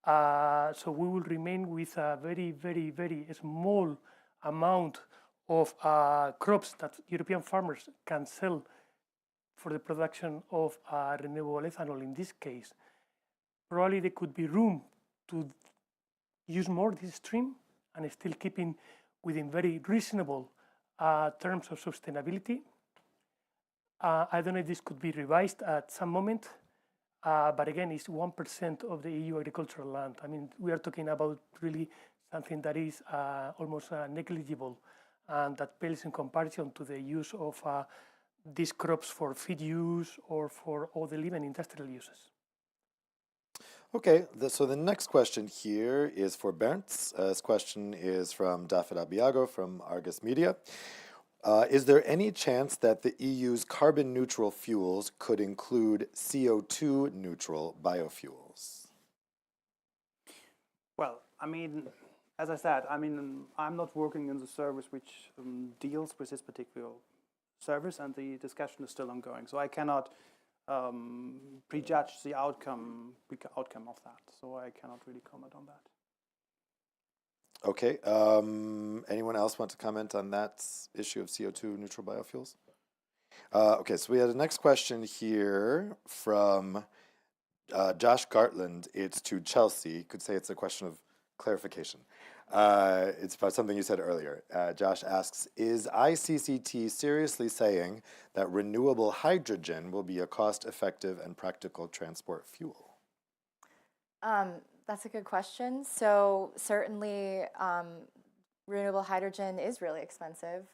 So we will remain with a very, very, very small amount of crops that European farmers can sell for the production of renewable ethanol in this case. Probably there could be room to use more this stream and still keeping within very reasonable terms of sustainability. I don't know if this could be revised at some moment, but again, it's 1% of the EU agricultural land. I mean, we are talking about really something that is almost negligible, and that pales in comparison to the use of these crops for feed use or for other even industrial uses. Okay, so the next question here is for Bernd. This question is from David Abiago from Argus Media. Is there any chance that the EU's carbon neutral fuels could include CO2 neutral biofuels? Well, I mean, as I said, I mean, I'm not working in the service which deals with this particular service, and the discussion is still ongoing. So I cannot prejudge the outcome of that. So I cannot really comment on that. Okay. Anyone else want to comment on that issue of CO2 neutral biofuels? Okay, so we had a next question here from Josh Gartland. It's to Chelsea. You could say it's a question of clarification. It's about something you said earlier. Josh asks, is ICCT seriously saying that renewable hydrogen will be a cost-effective and practical transport fuel? That's a good question. So certainly renewable hydrogen is really expensive.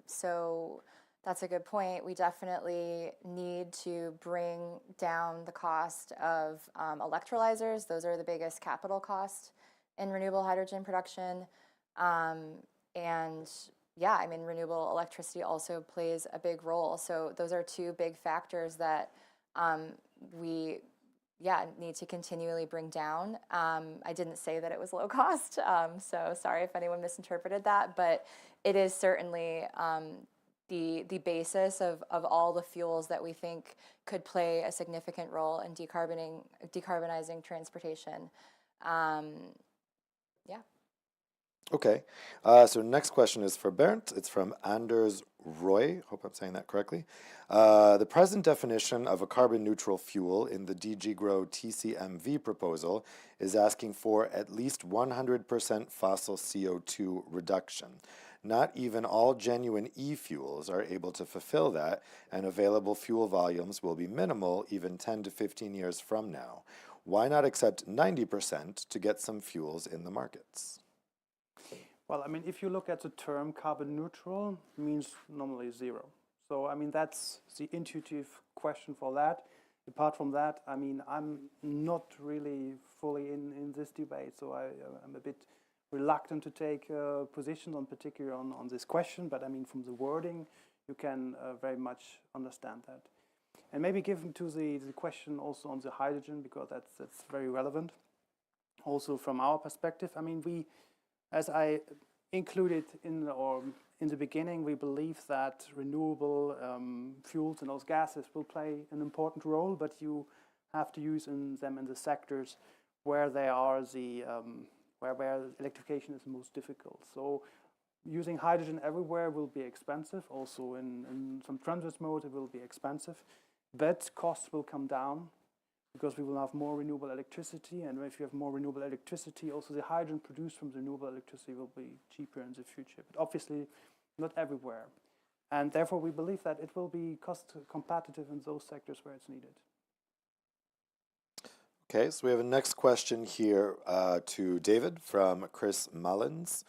So that's a good point. We definitely need to bring down the cost of electrolyzers. Those are the biggest capital cost in renewable hydrogen production. And yeah, I mean, renewable electricity also plays a big role. So those are two big factors that we need to continually bring down. I didn't say that it was low cost, so sorry if anyone misinterpreted that, but it is certainly the basis of all the fuels that we think could play a significant role in decarbonizing transportation. Okay, so next question is for Bernd. It's from Anders Roy, hope I'm saying that correctly. The present definition of a carbon neutral fuel in the DG Grow TCMV proposal is asking for at least 100% fossil CO2 reduction. Not even all genuine e-fuels are able to fulfill that, and available fuel volumes will be minimal even 10 to 15 years from now. Why not accept 90% to get some fuels in the markets? Well, I mean, if you look at the term carbon neutral, means normally zero. So, I mean, that's the intuitive question for that. Apart from that, I mean, I'm not really fully in this debate, so I'm a bit reluctant to take position on particular on this question, but I mean, from the wording, you can very much understand that. And maybe given to the question also on the hydrogen, because that's very relevant. Also from our perspective, I mean, as I included in the beginning, we believe that renewable fuels and those gases will play an important role, but you have to use them in the sectors where they are where electrification is most difficult. So using hydrogen everywhere will be expensive. Also in some transit mode, it will be expensive, but costs will come down, because we will have more renewable electricity, and if you have more renewable electricity, also the hydrogen produced from the renewable electricity will be cheaper in the future, but obviously not everywhere. And therefore we believe that it will be cost competitive in those sectors where it's needed. Okay, so we have a next question here to David from Chris Mullins.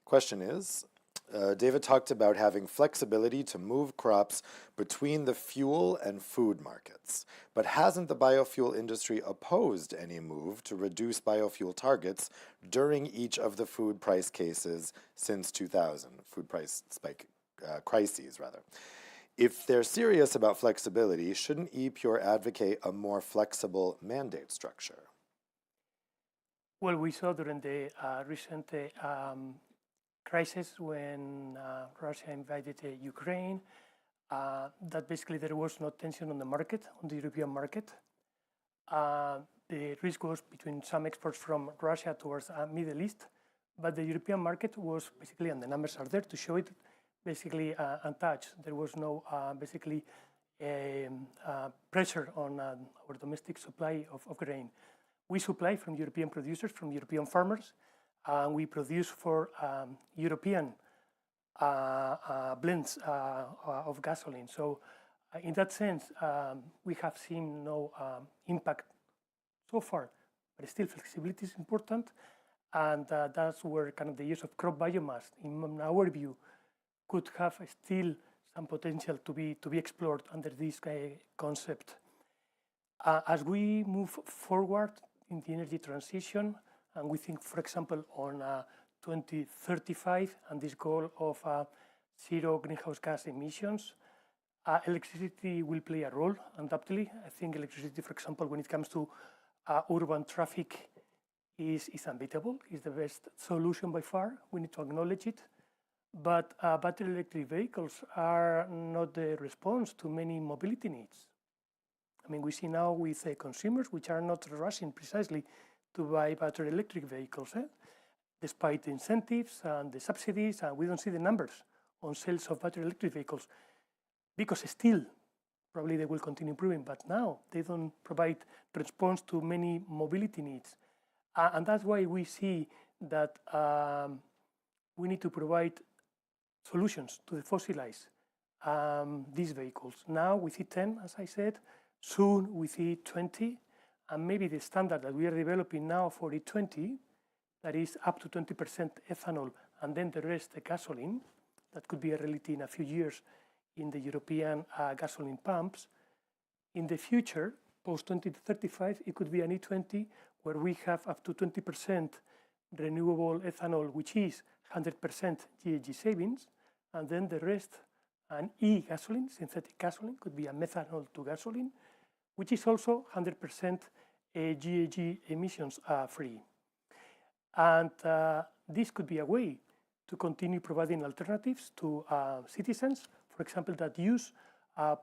Question is, David talked about having flexibility to move crops between the fuel and food markets, but hasn't the biofuel industry opposed any move to reduce biofuel targets during each of the food price cases since 2000, food price spike crises rather? If they're serious about flexibility, shouldn't ePure advocate a more flexible mandate structure? Well, we saw during the recent crisis when Russia invaded Ukraine, that basically there was no tension on the market, on the European market. The risk was between some exports from Russia towards Middle East, but the European market was basically, and the numbers are there to show it, basically untouched. There was no basically pressure on our domestic supply of grain. We supply from European producers, from European farmers, and we produce for European blends of gasoline. So in that sense, we have seen no impact so far, but still flexibility is important, and that's where kind of the use of crop biomass, in our view, could have still some potential to be explored under this concept. As we move forward in the energy transition, and we think, for example, on 2035 and this goal of zero greenhouse gas emissions, electricity will play a role, undoubtedly. I think electricity, for example, when it comes to urban traffic, is unbeatable, is the best solution by far. We need to acknowledge it. But battery electric vehicles are not the response to many mobility needs. I mean, we see now with consumers which are not rushing precisely to buy battery electric vehicles, despite the incentives and the subsidies, and we don't see the numbers on sales of battery electric vehicles, because still, probably they will continue improving, but now they don't provide response to many mobility needs. And that's why we see that we need to provide solutions to the fossilize these vehicles. Now with E10, as I said, soon with E20, and maybe the standard that we are developing now for E20, that is up to 20% ethanol, and then the rest the gasoline, that could be a reality in a few years in the European gasoline pumps. In the future, post 2035, it could be an E20 where we have up to 20% renewable ethanol, which is 100% GHG savings, and then the rest an e-gasoline, synthetic gasoline, could be a methanol to gasoline, which is also 100% GHG emissions free. And this could be a way to continue providing alternatives to citizens, for example, that use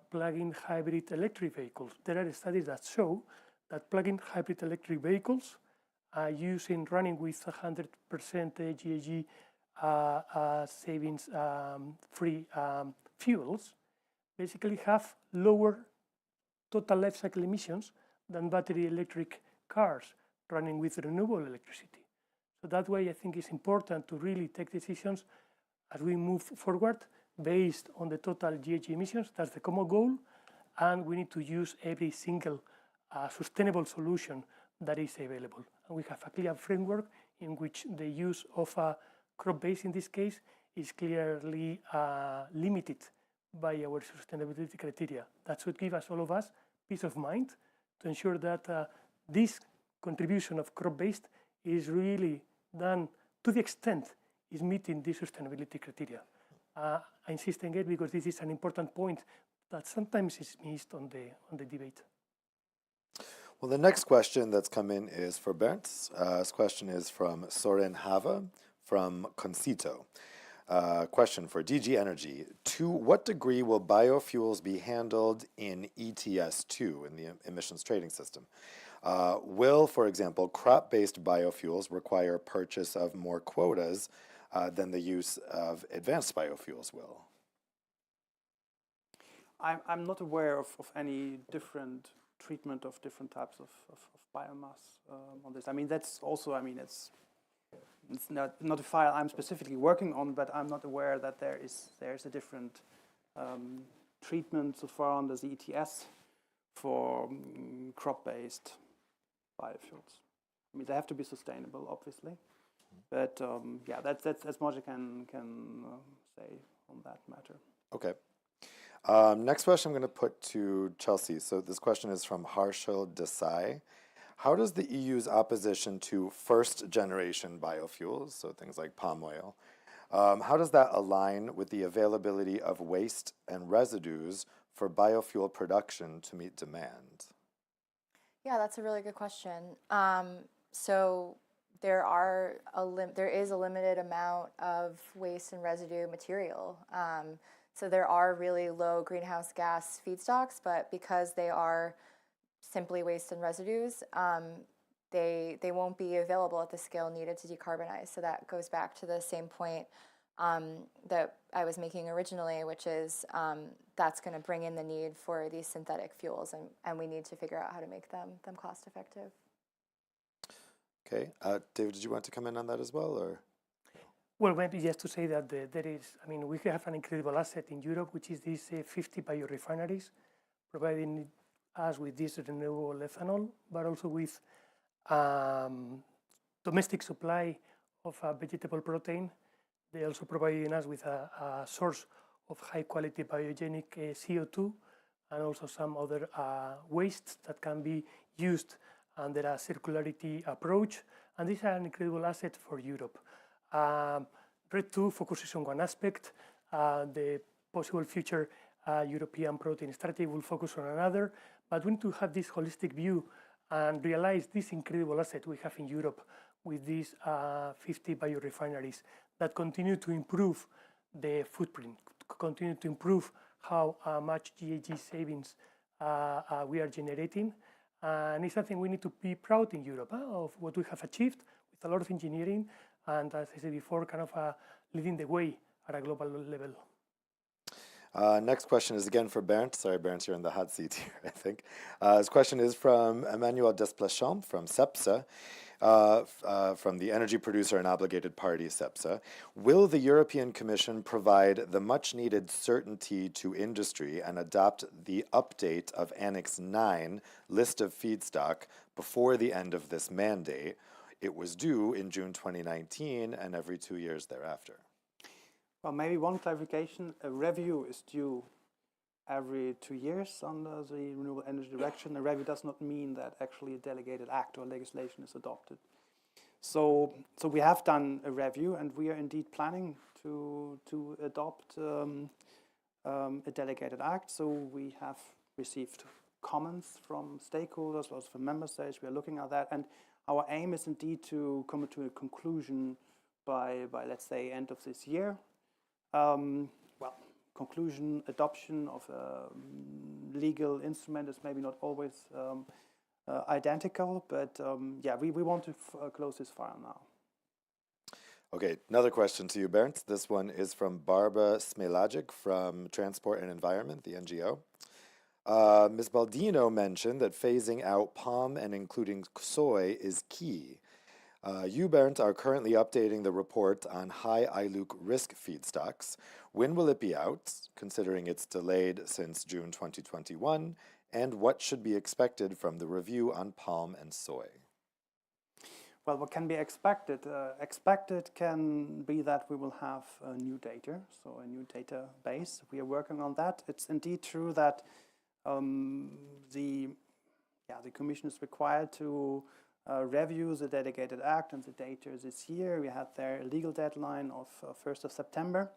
plug-in hybrid electric vehicles. There are studies that show that plug-in hybrid electric vehicles using running with 100% GHG savings free fuels basically have lower total life cycle emissions than battery electric cars running with renewable electricity. So that way I think it's important to really take decisions as we move forward based on the total GHG emissions. That's the common goal, and we need to use every single sustainable solution that is available. And we have a clear framework in which the use of crop-based in this case is clearly limited by our sustainability criteria. That should give us, all of us, peace of mind to ensure that this contribution of crop-based is really done to the extent is meeting the sustainability criteria. I insist on it because this is an important point that sometimes is missed on the debate. Well, the next question that's come in is for Bernd. This question is from Soren Hava from Concito. Question for DG Energy. To what degree will biofuels be handled in ETS2, in the emissions trading system? Will, for example, crop-based biofuels require purchase of more quotas than the use of advanced biofuels will? I'm not aware of any different treatment of different types of biomass on this. I mean, that's also, I mean, it's not a file I'm specifically working on, but I'm not aware that there's a different treatment so far under the ETS for crop-based biofuels. I mean, they have to be sustainable, obviously, but yeah, that's as much as I can say on that matter. Okay. Next question I'm going to put to Chelsea. So this question is from Harshal Desai. How does the EU's opposition to first-generation biofuels, so things like palm oil, how does that align with the availability of waste and residues for biofuel production to meet demand? Yeah, that's a really good question. So there is a limited amount of waste and residue material. So there are really low greenhouse gas feedstocks, but because they are simply waste and residues, they won't be available at the scale needed to decarbonize. So that goes back to the same point that I was making originally, which is that's going to bring in the need for these synthetic fuels, and we need to figure out how to make them cost effective. Okay. David, did you want to come in on that as well, or? Well, maybe just to say that there is, I mean, we have an incredible asset in Europe, which is these 50 biorefineries, providing us with this renewable ethanol, but also with domestic supply of vegetable protein. They also providing us with a source of high-quality biogenic CO2 and also some other wastes that can be used under a circularity approach. And this is an incredible asset for Europe. RED 2 focuses on one aspect. The possible future European protein strategy will focus on another. But we need to have this holistic view and realize this incredible asset we have in Europe with these 50 biorefineries that continue to improve the footprint, continue to improve how much GHG savings we are generating. And it's something we need to be proud in Europe of what we have achieved with a lot of engineering and, as I said before, kind of leading the way at a global level. Next question is again for Bernd. Sorry, Bernd, you're in the hot seat here, I think. This question is from Emmanuel Desplechamps from CEPSA, from the energy producer and obligated party CEPSA. Will the European Commission provide the much-needed certainty to industry and adopt the update of Annex 9 list of feedstock before the end of this mandate? It was due in June 2019 and every 2 years thereafter. Well, maybe one clarification. A review is due every 2 years under the Renewable Energy Directive. A review does not mean that actually a delegated act or legislation is adopted. So we have done a review, and we are indeed planning to adopt a delegated act. So we have received comments from stakeholders, also from member states. We are looking at that, and our aim is indeed to come to a conclusion by let's say end of this year. Well, conclusion, adoption of a legal instrument is maybe not always identical, but yeah, we want to close this file now. Okay, another question to you, Bernd. This one is from Barbara Smelagic from Transport and Environment, the NGO. Ms. Baldino mentioned that phasing out palm and including soy is key. You, Bernd, are currently updating the report on high ILUC risk feedstocks. When will it be out, considering it's delayed since June 2021? And what should be expected from the review on palm and soy? Well, what can be expected? Expected can be that we will have new data, so a new database. We are working on that. It's indeed true that the Commission is required to review the delegated act and the data this year. We had their legal deadline of 1st of September.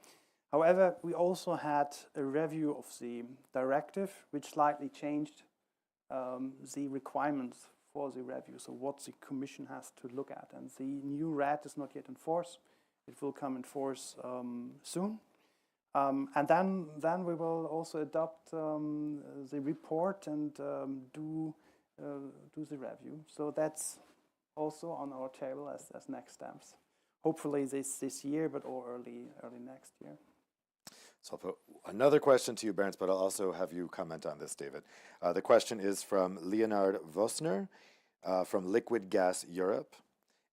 However, we also had a review of the directive, which slightly changed the requirements for the review, so what the Commission has to look at. And the new RED is not yet in force. It will come in force soon. And then we will also adopt the report and do the review. So that's also on our table as next steps. Hopefully this year, but or early next year. So I'll put another question to you, Bernd, but I'll also have you comment on this, David. The question is from Leonard Vosner from Liquid Gas Europe.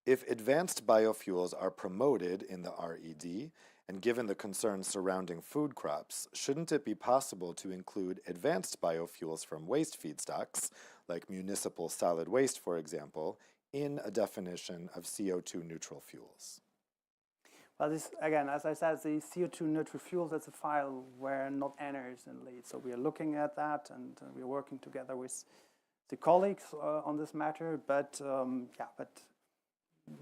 If advanced biofuels are promoted in the RED, and given the concerns surrounding food crops, shouldn't it be possible to include advanced biofuels from waste feedstocks, like municipal solid waste, for example, in a definition of CO2 neutral fuels? Well, this, again, as I said, the CO2 neutral fuels, that's a file where not ENER is in lead. So we are looking at that, and we are working together with the colleagues on this matter. But but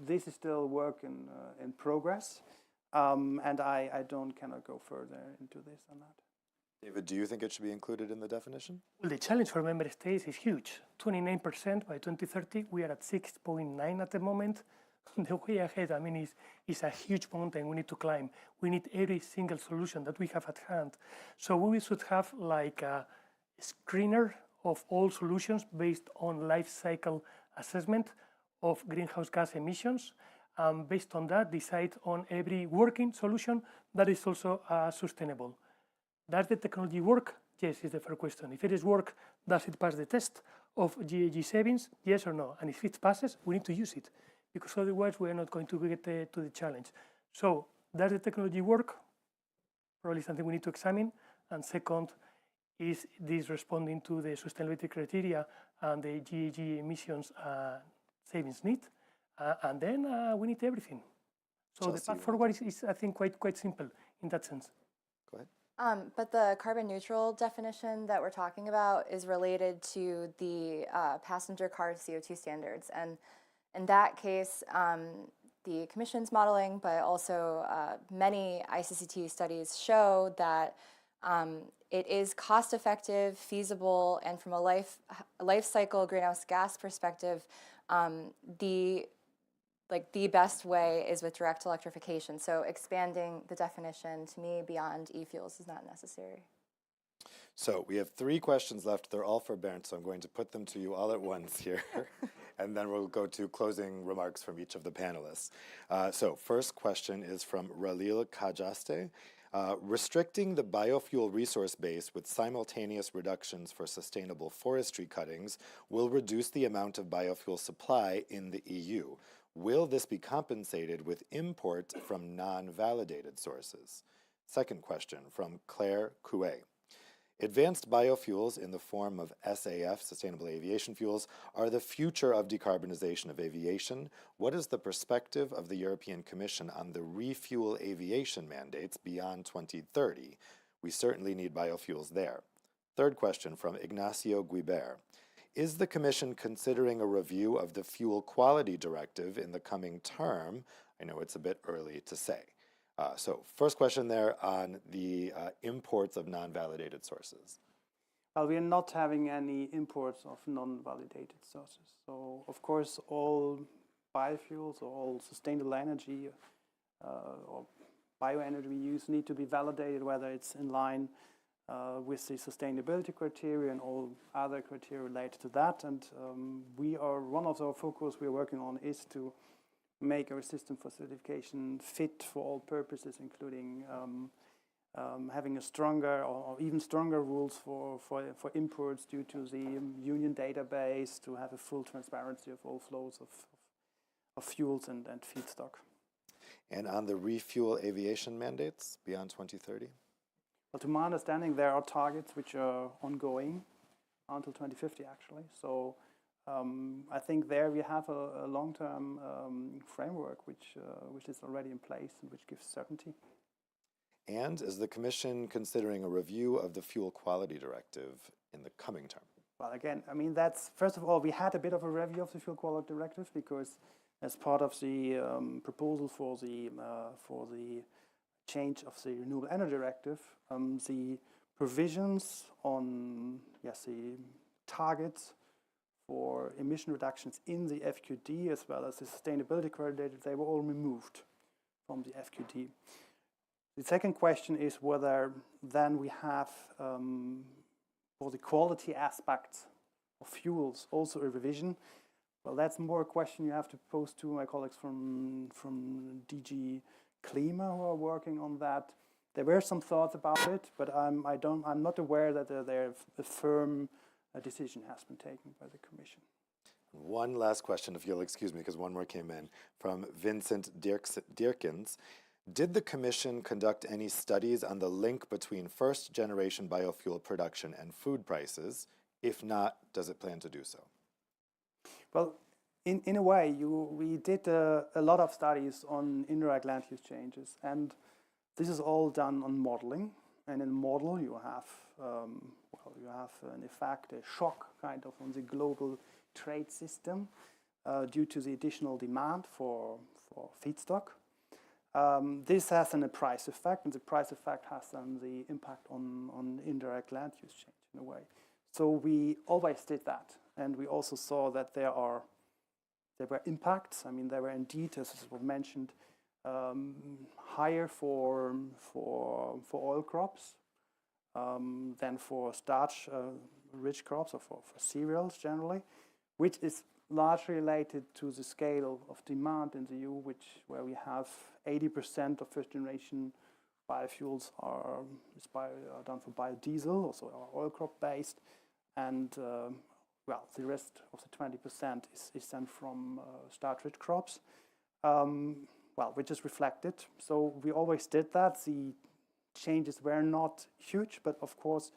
this is still work in progress, and I cannot go further into this on that. David, do you think it should be included in the definition? Well, the challenge for member states is huge. 29% by 2030. We are at 6.9 at the moment. The way ahead, I mean, is a huge mountain we need to climb. We need every single solution that we have at hand. So we should have like a screener of all solutions based on life cycle assessment of greenhouse gas emissions. Based on that, decide on every working solution that is also sustainable. Does the technology work? Yes, is the first question. If it is work, does it pass the test of GHG savings? Yes or no? And if it passes, we need to use it, because otherwise we are not going to get to the challenge. So does the technology work? Probably something we need to examine. And second, is this responding to the sustainability criteria and the GHG emissions savings need? And then we need everything. So the path forward is I think, quite simple in that sense. Go ahead. But the carbon neutral definition that we're talking about is related to the passenger car CO2 standards. And in that case, the Commission's modeling, but also many ICCT studies show that it is cost-effective, feasible, and from a life cycle greenhouse gas perspective, the best way is with direct electrification. So expanding the definition, to me, beyond e-fuels is not necessary. So we have 3 questions left. They're all for Bernd, so I'm going to put them to you all at once here. And then we'll go to closing remarks from each of the panelists. So first question is from Ralil Kajaste. Restricting the biofuel resource base with simultaneous reductions for sustainable forestry cuttings will reduce the amount of biofuel supply in the EU. Will this be compensated with import from non-validated sources? Second question from Claire Couet. Advanced biofuels in the form of SAF, sustainable aviation fuels, are the future of decarbonization of aviation. What is the perspective of the European Commission on the refuel aviation mandates beyond 2030? We certainly need biofuels there. Third question from Ignacio Guibert. Is the Commission considering a review of the Fuel Quality Directive in the coming term? I know it's a bit early to say. So first question there on the imports of non-validated sources. Well, we are not having any imports of non-validated sources. So, of course, all biofuels or all sustainable energy or bioenergy we use need to be validated, whether it's in line with the sustainability criteria and all other criteria related to that. And one of our focus we're working on is to make our system for certification fit for all purposes, including having a stronger or even stronger rules for imports due to the union database, to have a full transparency of all flows of fuels and feedstock. And on the refuel aviation mandates beyond 2030? Well, to my understanding, there are targets which are ongoing until 2050, actually. So I think there we have a long-term framework which is already in place and which gives certainty. And is the Commission considering a review of the Fuel Quality Directive in the coming term? Well, again, I mean, that's, first of all, we had a bit of a review of the Fuel Quality Directive because as part of the proposal for the change of the Renewable Energy Directive, the provisions on the targets for emission reductions in the FQD as well as the sustainability criteria, they were all removed from the FQD. The second question is whether then we have, for the quality aspects of fuels, also a revision. Well, that's more a question you have to pose to my colleagues from DG Klima who are working on that. There were some thoughts about it, but I'm not aware that a firm decision has been taken by the Commission. One last question, if you'll excuse me, because one more came in from Vincent Dierkens. Did the Commission conduct any studies on the link between first-generation biofuel production and food prices? If not, does it plan to do so? Well, in a way, we did a lot of studies on indirect land use changes, and this is all done on modeling. And in model, you have an effect, a shock kind of on the global trade system due to the additional demand for feedstock. This has a price effect, and the price effect has then the impact on indirect land use change in a way. So we always did that, and we also saw that there were impacts. I mean, there were indeed, as was mentioned, higher for oil crops than for starch-rich crops or for cereals generally, which is largely related to the scale of demand in the EU, where we have 80% of first-generation biofuels are done for biodiesel, also are oil crop-based, and the rest of the 20% is then from starch-rich crops, which is reflected. So we always did that. The changes were not huge, but of course,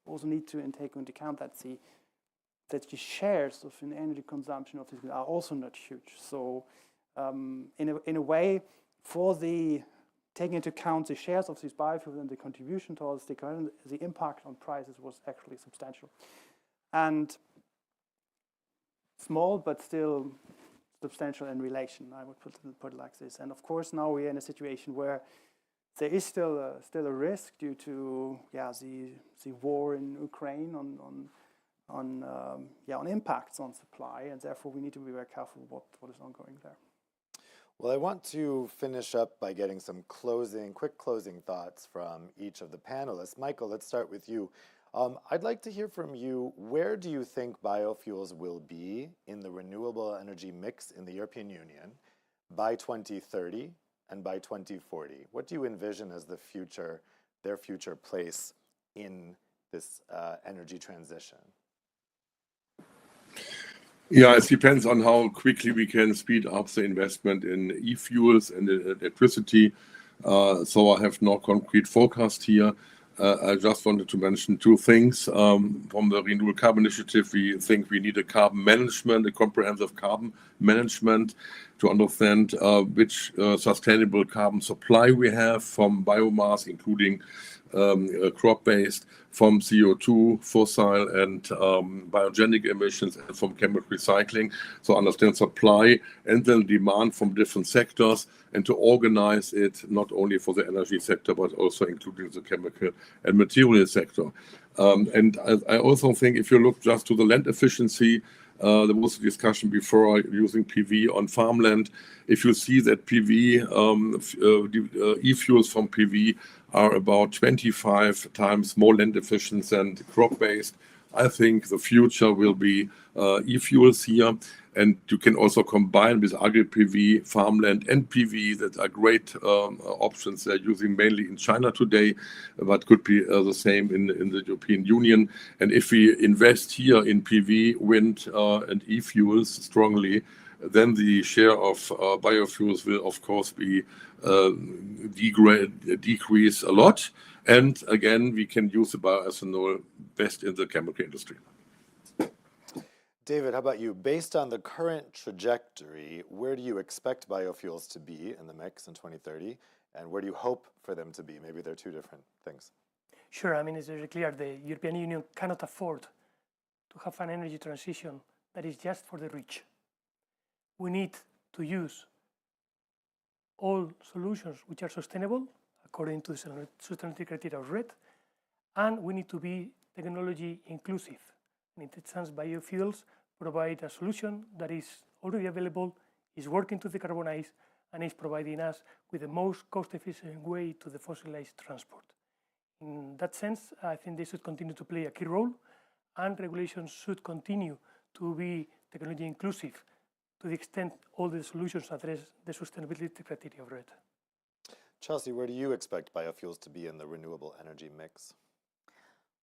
also need to take into account that the shares of an energy consumption of this are also not huge. So in a way, for taking into account the shares of these biofuels and the contribution towards the impact on prices was actually substantial. And small, but still substantial in relation, I would put it like this. And of course, now we're in a situation where there is still a risk due to the war in Ukraine on impacts on supply, and therefore we need to be very careful what is ongoing there. Well, I want to finish up by getting some quick closing thoughts from each of the panelists. Michael, let's start with you. I'd like to hear from you, where do you think biofuels will be in the renewable energy mix in the European Union by 2030 and by 2040? What do you envision as their future place in this energy transition? Yeah, it depends on how quickly we can speed up the investment in e-fuels and electricity. So I have no concrete forecast here. I just wanted to mention two things. From the Renewable Carbon Initiative, we think we need a comprehensive carbon management to understand which sustainable carbon supply we have from biomass, including crop-based, from CO2, fossil and biogenic emissions, and from chemical recycling. So understand supply and then demand from different sectors, and to organize it not only for the energy sector, but also including the chemical and material sector. And I also think if you look just to the land efficiency, there was a discussion before using PV on farmland. If you see that PV, e-fuels from PV are about 25 times more land efficient than crop-based. I think the future will be e-fuels here, and you can also combine with agri-PV, farmland, and PV that are great options they're using mainly in China today, but could be the same in the European Union. And if we invest here in PV, wind, and e-fuels strongly, then the share of biofuels will, of course, be decrease a lot. And again, we can use the bioethanol best in the chemical industry. David, how about you? Based on the current trajectory, where do you expect biofuels to be in the mix in 2030? And where do you hope for them to be? Maybe they're two different things. Sure, I mean, it's very clear the European Union cannot afford to have an energy transition that is just for the rich. We need to use all solutions which are sustainable according to the sustainability criteria of RED, and we need to be technology inclusive. And in that sense, biofuels provide a solution that is already available, is working to decarbonize, and is providing us with the most cost-efficient way to the fossilized transport. In that sense, I think they should continue to play a key role, and regulations should continue to be technology inclusive to the extent all the solutions address the sustainability criteria of RED. Chelsea, where do you expect biofuels to be in the renewable energy mix?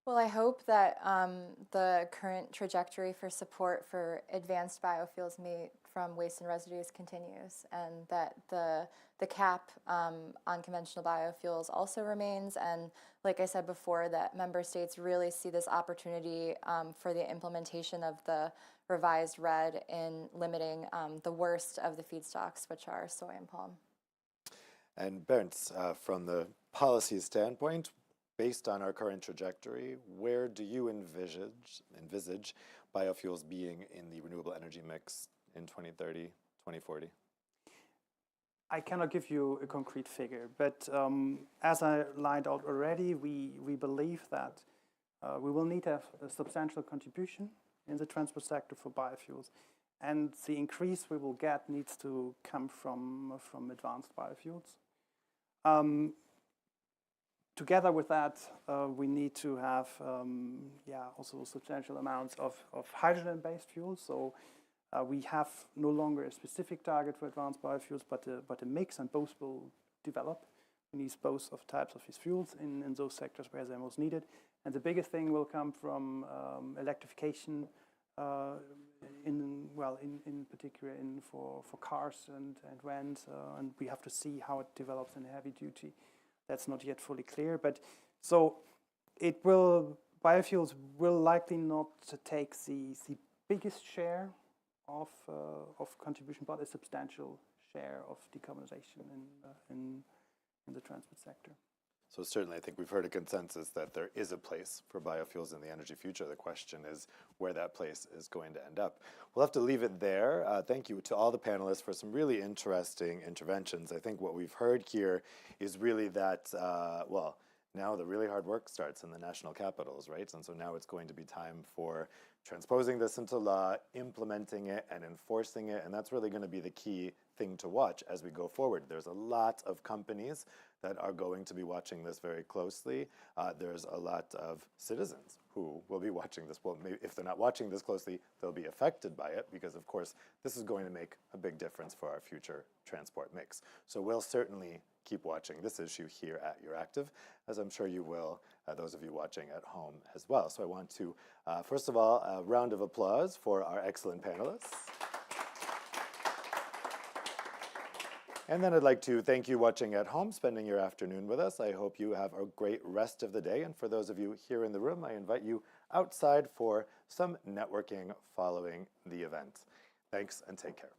Well, I hope that the current trajectory for support for advanced biofuels made from waste and residues continues, and that the cap on conventional biofuels also remains. And like I said before, that member states really see this opportunity for the implementation of the revised RED in limiting the worst of the feedstocks, which are soy and palm. And Bernd, from the policy standpoint, based on our current trajectory, where do you envisage biofuels being in the renewable energy mix in 2030, 2040? I cannot give you a concrete figure, but as I lined out already, we believe that we will need to have a substantial contribution in the transport sector for biofuels. And the increase we will get needs to come from advanced biofuels. Together with that, we need to have also substantial amounts of hydrogen-based fuels. So we have no longer a specific target for advanced biofuels, but a mix, and both will develop. We need both of types of these fuels in those sectors where they're most needed. And the biggest thing will come from electrification, in particular for cars and vans, and we have to see how it develops in heavy duty. That's not yet fully clear, but so biofuels will likely not take the biggest share of contribution, but a substantial share of decarbonization in the transport sector. So certainly, I think we've heard a consensus that there is a place for biofuels in the energy future. The question is where that place is going to end up. We'll have to leave it there. Thank you to all the panelists for some really interesting interventions. I think what we've heard here is really that, now the really hard work starts in the national capitals, right? And so now it's going to be time for transposing this into law, implementing it, and enforcing it. And that's really going to be the key thing to watch as we go forward. There's a lot of companies that are going to be watching this very closely. There's a lot of citizens who will be watching this. Well, maybe if they're not watching this closely, they'll be affected by it because, of course, this is going to make a big difference for our future transport mix. So we'll certainly keep watching this issue here at Euractiv, as I'm sure you will, those of you watching at home as well. So I want to, first of all, a round of applause for our excellent panelists. And then I'd like to thank you watching at home, spending your afternoon with us. I hope you have a great rest of the day. And for those of you here in the room, I invite you outside for some networking following the event. Thanks and take care.